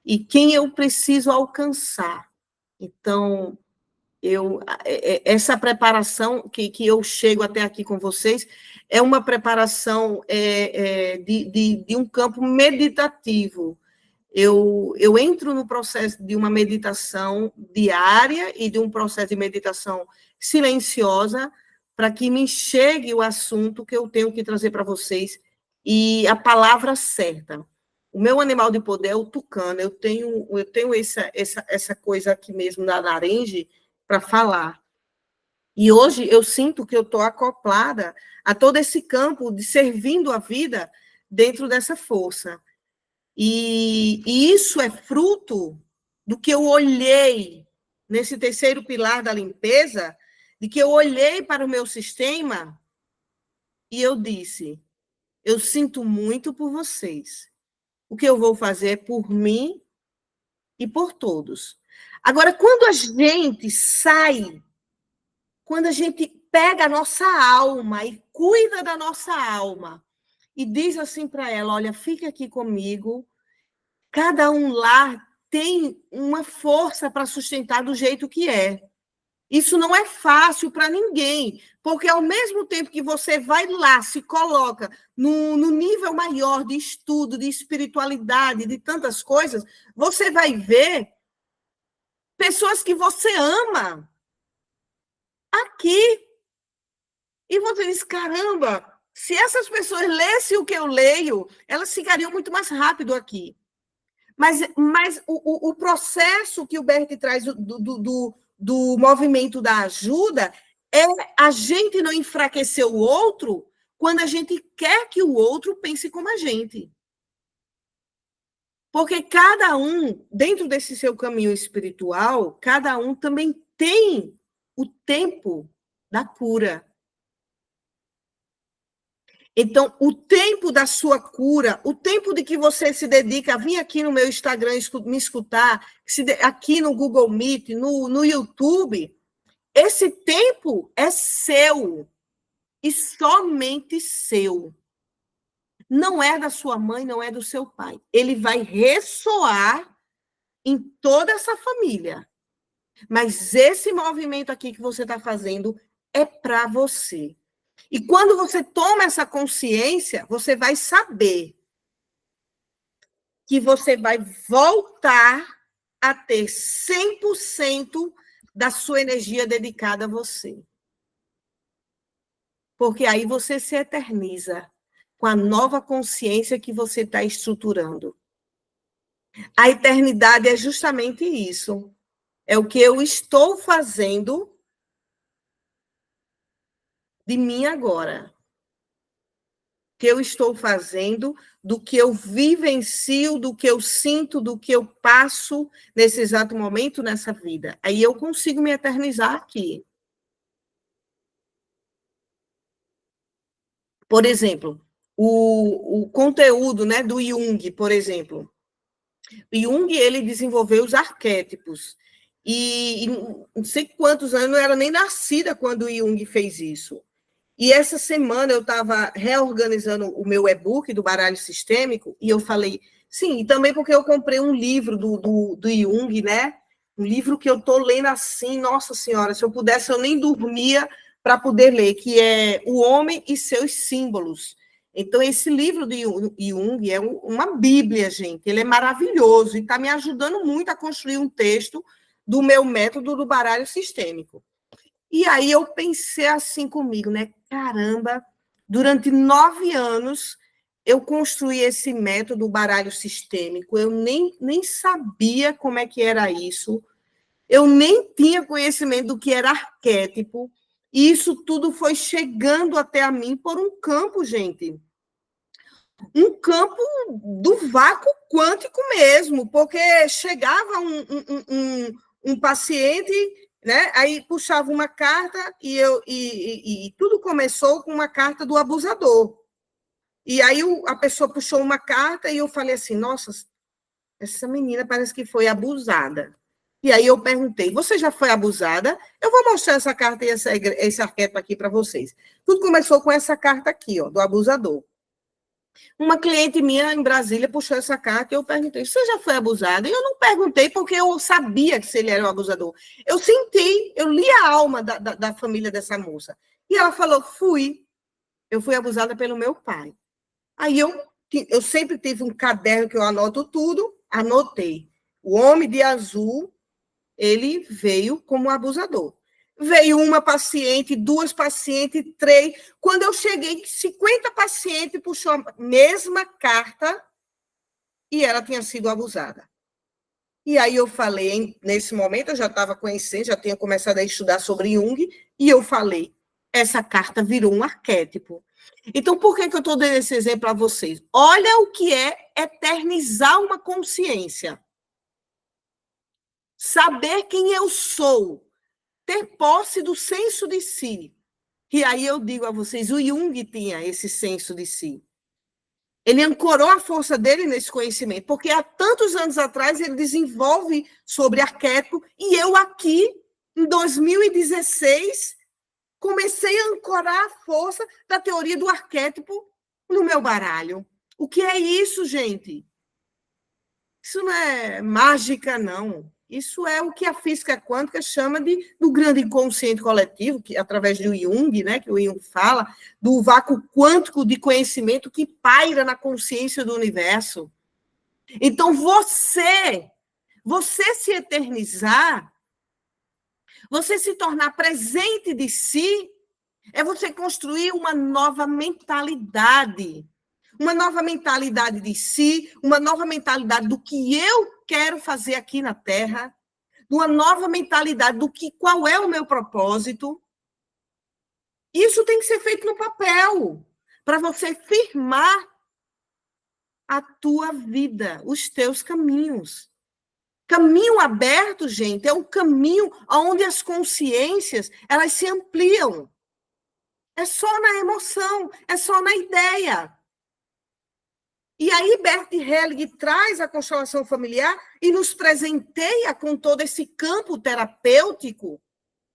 e quem eu preciso alcançar. Então, essa preparação que eu chego até aqui com vocês é uma preparação de um campo meditativo. Eu entro no processo de uma meditação diária e de um processo de meditação silenciosa para que me chegue o assunto que eu tenho que trazer para vocês e a palavra certa. O meu animal de poder é o tucano. Eu tenho essa coisa aqui mesmo na laringe para falar. E hoje eu sinto que eu estou acoplada a todo esse campo de servindo a vida dentro dessa força. E isso é fruto do que eu olhei nesse terceiro pilar da limpeza, de que eu olhei para o meu sistema e eu disse, eu sinto muito por vocês. O que eu vou fazer é por mim e por todos. Agora, quando a gente sai quando a gente pega a nossa alma e cuida da nossa alma e diz assim para ela, olha, fica aqui comigo, cada um lá tem uma força para sustentar do jeito que é. Isso não é fácil para ninguém, porque ao mesmo tempo que você vai lá, se coloca no nível maior de estudo, de espiritualidade, de tantas coisas, você vai ver pessoas que você ama aqui. E você diz, caramba, se essas pessoas lessem o que eu leio, elas ficariam muito mais rápido aqui. Mas o processo que o Bert traz do movimento da ajuda é a gente não enfraquecer o outro quando a gente quer que o outro pense como a gente. Porque cada um, dentro desse seu caminho espiritual, cada um também tem o tempo da cura. Então, o tempo da sua cura, o tempo de que você se dedica a vir aqui no meu Instagram me escutar, aqui no Google Meet, no YouTube, esse tempo é seu e somente seu. Não é da sua mãe, não é do seu pai. Ele vai ressoar em toda essa família. Mas esse movimento aqui que você está fazendo é para você. E quando você toma essa consciência, você vai saber que você vai voltar a ter 100% da sua energia dedicada a você. Porque aí você se eterniza com a nova consciência que você está estruturando. A eternidade é justamente isso. É o que eu estou fazendo de mim agora. Que eu estou fazendo, do que eu vivencio, do que eu sinto, do que eu passo nesse exato momento nessa vida. Aí eu consigo me eternizar aqui. Por exemplo, o conteúdo, né, do Jung, por exemplo. O Jung, ele desenvolveu os arquétipos. E não sei quantos anos, eu não era nem nascida quando o Jung fez isso. E essa semana eu estava reorganizando o meu e-book do baralho sistêmico e eu falei, sim, e também porque eu comprei um livro do Jung, né? Um livro que eu estou lendo assim, nossa senhora, se eu pudesse eu nem dormia para poder ler, que é O Homem e Seus Símbolos. Então, esse livro de Jung é uma bíblia, gente, ele é maravilhoso e está me ajudando muito a construir um texto do meu método do baralho sistêmico. E aí eu pensei assim comigo, né? Caramba, durante 9 anos eu construí esse método baralho sistêmico, eu nem sabia como é que era isso, eu nem tinha conhecimento do que era arquétipo, e isso tudo foi chegando até a mim por um campo, gente. Um campo do vácuo quântico mesmo, porque chegava um paciente, né? Aí puxava uma carta e tudo começou com uma carta do abusador. E aí a pessoa puxou uma carta e eu falei assim, nossa, essa menina parece que foi abusada. E aí eu perguntei, você já foi abusada? Eu vou mostrar essa carta e esse arquétipo aqui para vocês. Tudo começou com essa carta aqui, ó, do abusador. Uma cliente minha em Brasília puxou essa carta e eu perguntei, você já foi abusada? E eu não perguntei porque eu sabia que se ele era um abusador. Eu senti, eu li a alma da família dessa moça. E ela falou, eu fui abusada pelo meu pai. Aí eu sempre tive um caderno que eu anoto tudo, anotei. O homem de azul, ele veio como abusador. Veio uma paciente, 2 pacientes, 3. Quando eu cheguei, 50 pacientes puxou a mesma carta e ela tinha sido abusada. E aí eu falei, nesse momento eu já estava conhecendo, já tinha começado a estudar sobre Jung, e eu falei, essa carta virou um arquétipo. Então, por que eu estou dando esse exemplo para vocês? Olha o que é eternizar uma consciência. Saber quem eu sou. Ter posse do senso de si. E aí eu digo a vocês, o Jung tinha esse senso de si. Ele ancorou a força dele nesse conhecimento, porque há tantos anos atrás ele desenvolve sobre arquétipo, e eu aqui, em 2016, comecei a ancorar a força da teoria do arquétipo no meu baralho. O que é isso, gente? Isso não é mágica, não. Isso é o que a física quântica chama do grande inconsciente coletivo, que através do Jung, né, que o Jung fala, do vácuo quântico de conhecimento que paira na consciência do universo. Então, você se eternizar, você se tornar presente de si, é você construir uma nova mentalidade. Uma nova mentalidade de si, uma nova mentalidade do que eu quero fazer aqui na Terra, uma nova mentalidade do que qual é o meu propósito. Isso tem que ser feito no papel, para você firmar a tua vida, os teus caminhos. Caminho aberto, gente, é um caminho onde as consciências, elas se ampliam. É só na emoção, é só na ideia. E aí Bert Helling traz a constelação familiar e nos presenteia com todo esse campo terapêutico,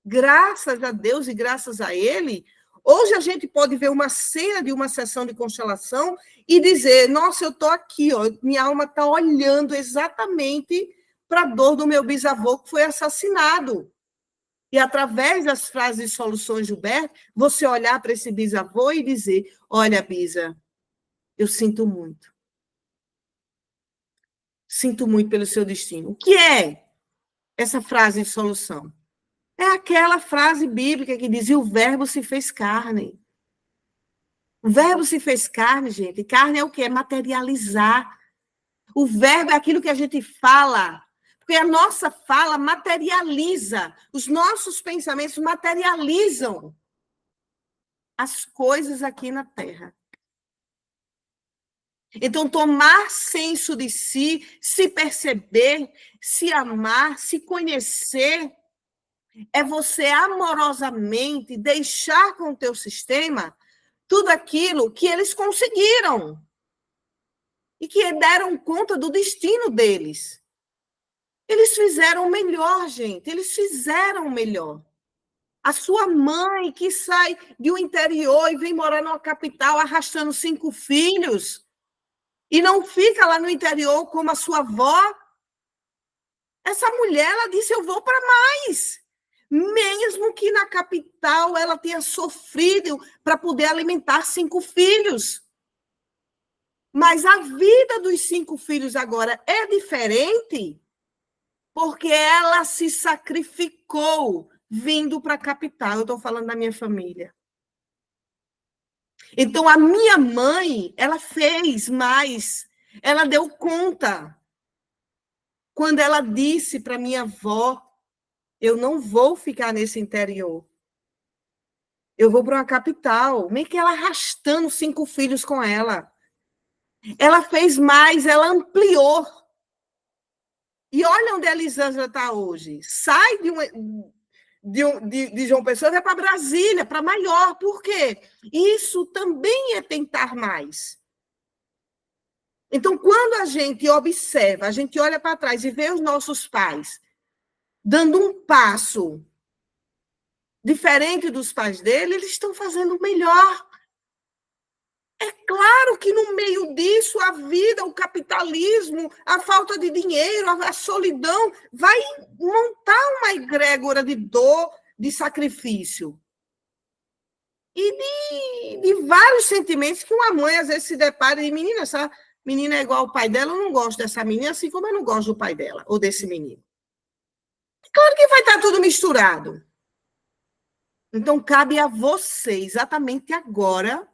graças a Deus e graças a ele. Hoje a gente pode ver uma cena de uma sessão de constelação e dizer, nossa, eu estou aqui, ó, minha alma está olhando exatamente para a dor do meu bisavô que foi assassinado. E através das frases e soluções de Gilberto, você olhar para esse bisavô e dizer, olha, Bisa, eu sinto muito. Sinto muito pelo seu destino. O que é essa frase de solução? É aquela frase bíblica que diz, e o verbo se fez carne. O verbo se fez carne, gente. Carne é o quê? É materializar. O verbo é aquilo que a gente fala. Porque a nossa fala materializa. Os nossos pensamentos materializam as coisas aqui na Terra. Então, tomar senso de si, se perceber, se amar, se conhecer, é você amorosamente deixar com o teu sistema tudo aquilo que eles conseguiram e que deram conta do destino deles. Eles fizeram o melhor, gente, eles fizeram o melhor. A sua mãe que sai do interior e vem morar numa capital arrastando 5 filhos e não fica lá no interior como a sua avó, essa mulher, ela disse, eu vou para mais. Mesmo que na capital ela tenha sofrido para poder alimentar 5 filhos. Mas a vida dos 5 filhos agora é diferente porque ela se sacrificou vindo para a capital. Eu estou falando da minha família. Então, a minha mãe, ela fez mais, ela deu conta. Quando ela disse para minha avó, eu não vou ficar nesse interior. Eu vou para uma capital. Meio que ela arrastando 5 filhos com ela. Ela fez mais, ela ampliou. E olha onde a Elisângela está hoje. Sai de João Pessoa e vai para Brasília, para maior. Por quê? Isso também é tentar mais. Então, quando a gente observa, a gente olha para trás e vê os nossos pais dando um passo diferente dos pais dele, eles estão fazendo o melhor. É claro que no meio disso, a vida, o capitalismo, a falta de dinheiro, a solidão, vai montar uma egrégora de dor, de sacrifício. E de vários sentimentos que uma mãe, às vezes, se depara e menina, essa menina é igual ao pai dela, eu não gosto dessa menina, assim como eu não gosto do pai dela, ou desse menino. Claro que vai estar tudo misturado. Então, cabe a você, exatamente agora,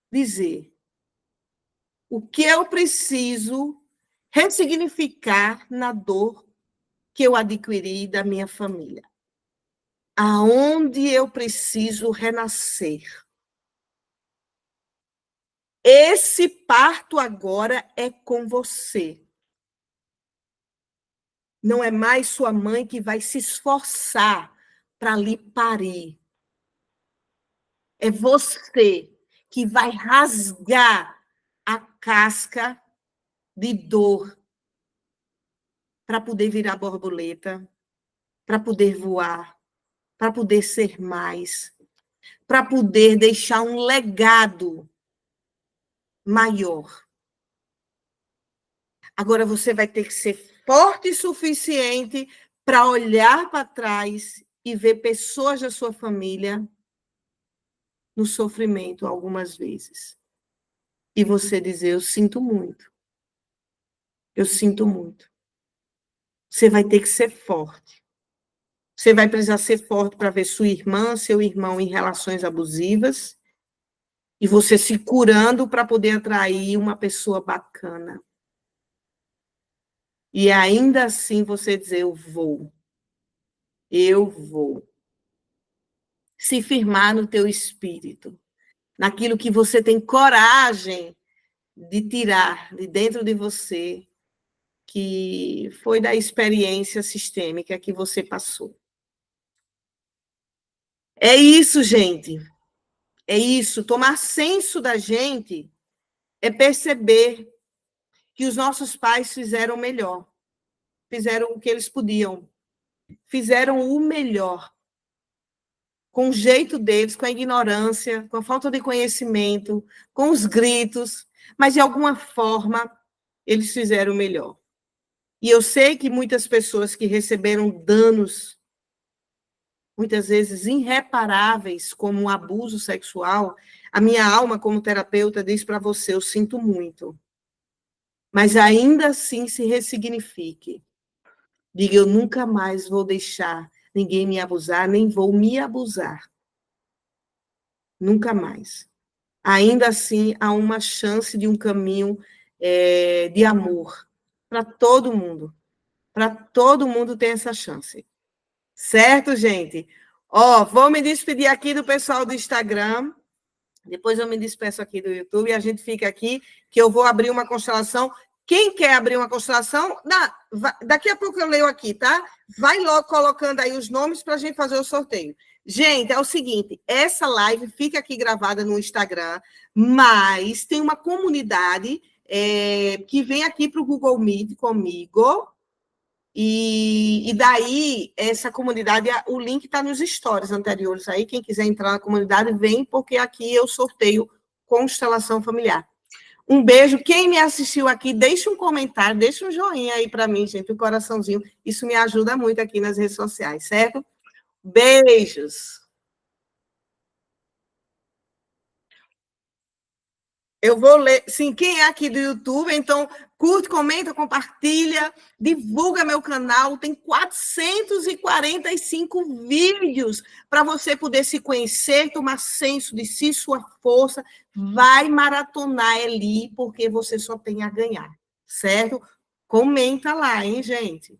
dizer o que eu preciso ressignificar na dor que eu adquiri da minha família. Aonde eu preciso renascer. Esse parto agora é com você. Não é mais sua mãe que vai se esforçar para lhe parir. É você que vai rasgar a casca de dor para poder virar borboleta, para poder voar, para poder ser mais, para poder deixar um legado maior. Agora você vai ter que ser forte o suficiente para olhar para trás e ver pessoas da sua família no sofrimento algumas vezes. E você dizer, eu sinto muito. Eu sinto muito. Você vai ter que ser forte. Você vai precisar ser forte para ver sua irmã, seu irmão em relações abusivas e você se curando para poder atrair uma pessoa bacana. E ainda assim você dizer, eu vou. Eu vou. Se firmar no teu espírito, naquilo que você tem coragem de tirar de dentro de você, que foi da experiência sistêmica que você passou. É isso, gente. É isso. Tomar senso da gente é perceber que os nossos pais fizeram o melhor. Fizeram o que eles podiam. Fizeram o melhor. Com o jeito deles, com a ignorância, com a falta de conhecimento, com os gritos, mas de alguma forma eles fizeram o melhor. E eu sei que muitas pessoas que receberam danos, muitas vezes irreparáveis, como um abuso sexual, a minha alma, como terapeuta, diz para você, eu sinto muito. Mas ainda assim se ressignifique. Diga, eu nunca mais vou deixar ninguém me abusar, nem vou me abusar. Nunca mais. Ainda assim, há uma chance de um caminho de amor para todo mundo. Para todo mundo ter essa chance. Certo, gente? Ó, vou me despedir aqui do pessoal do Instagram. Depois eu me despeço aqui do YouTube e a gente fica aqui, que eu vou abrir uma constelação. Quem quer abrir uma constelação, daqui a pouco eu leio aqui, tá? Vai logo colocando aí os nomes para a gente fazer o sorteio. Gente, é o seguinte, essa live fica aqui gravada no Instagram, mas tem uma comunidade que vem aqui para o Google Meet comigo, e daí, essa comunidade, o link está nos stories anteriores aí, quem quiser entrar na comunidade, vem, porque aqui eu sorteio constelação familiar. Um beijo, quem me assistiu aqui, deixa um comentário, deixa um joinha aí para mim, gente, um coraçãozinho, isso me ajuda muito aqui nas redes sociais, certo? Beijos! Eu vou ler, sim, quem é aqui do YouTube, então curte, comenta, compartilha, divulga meu canal, tem 445 vídeos para você poder se conhecer, tomar senso de si, sua força, vai maratonar ali, porque você só tem a ganhar, certo? Comenta lá, hein, gente?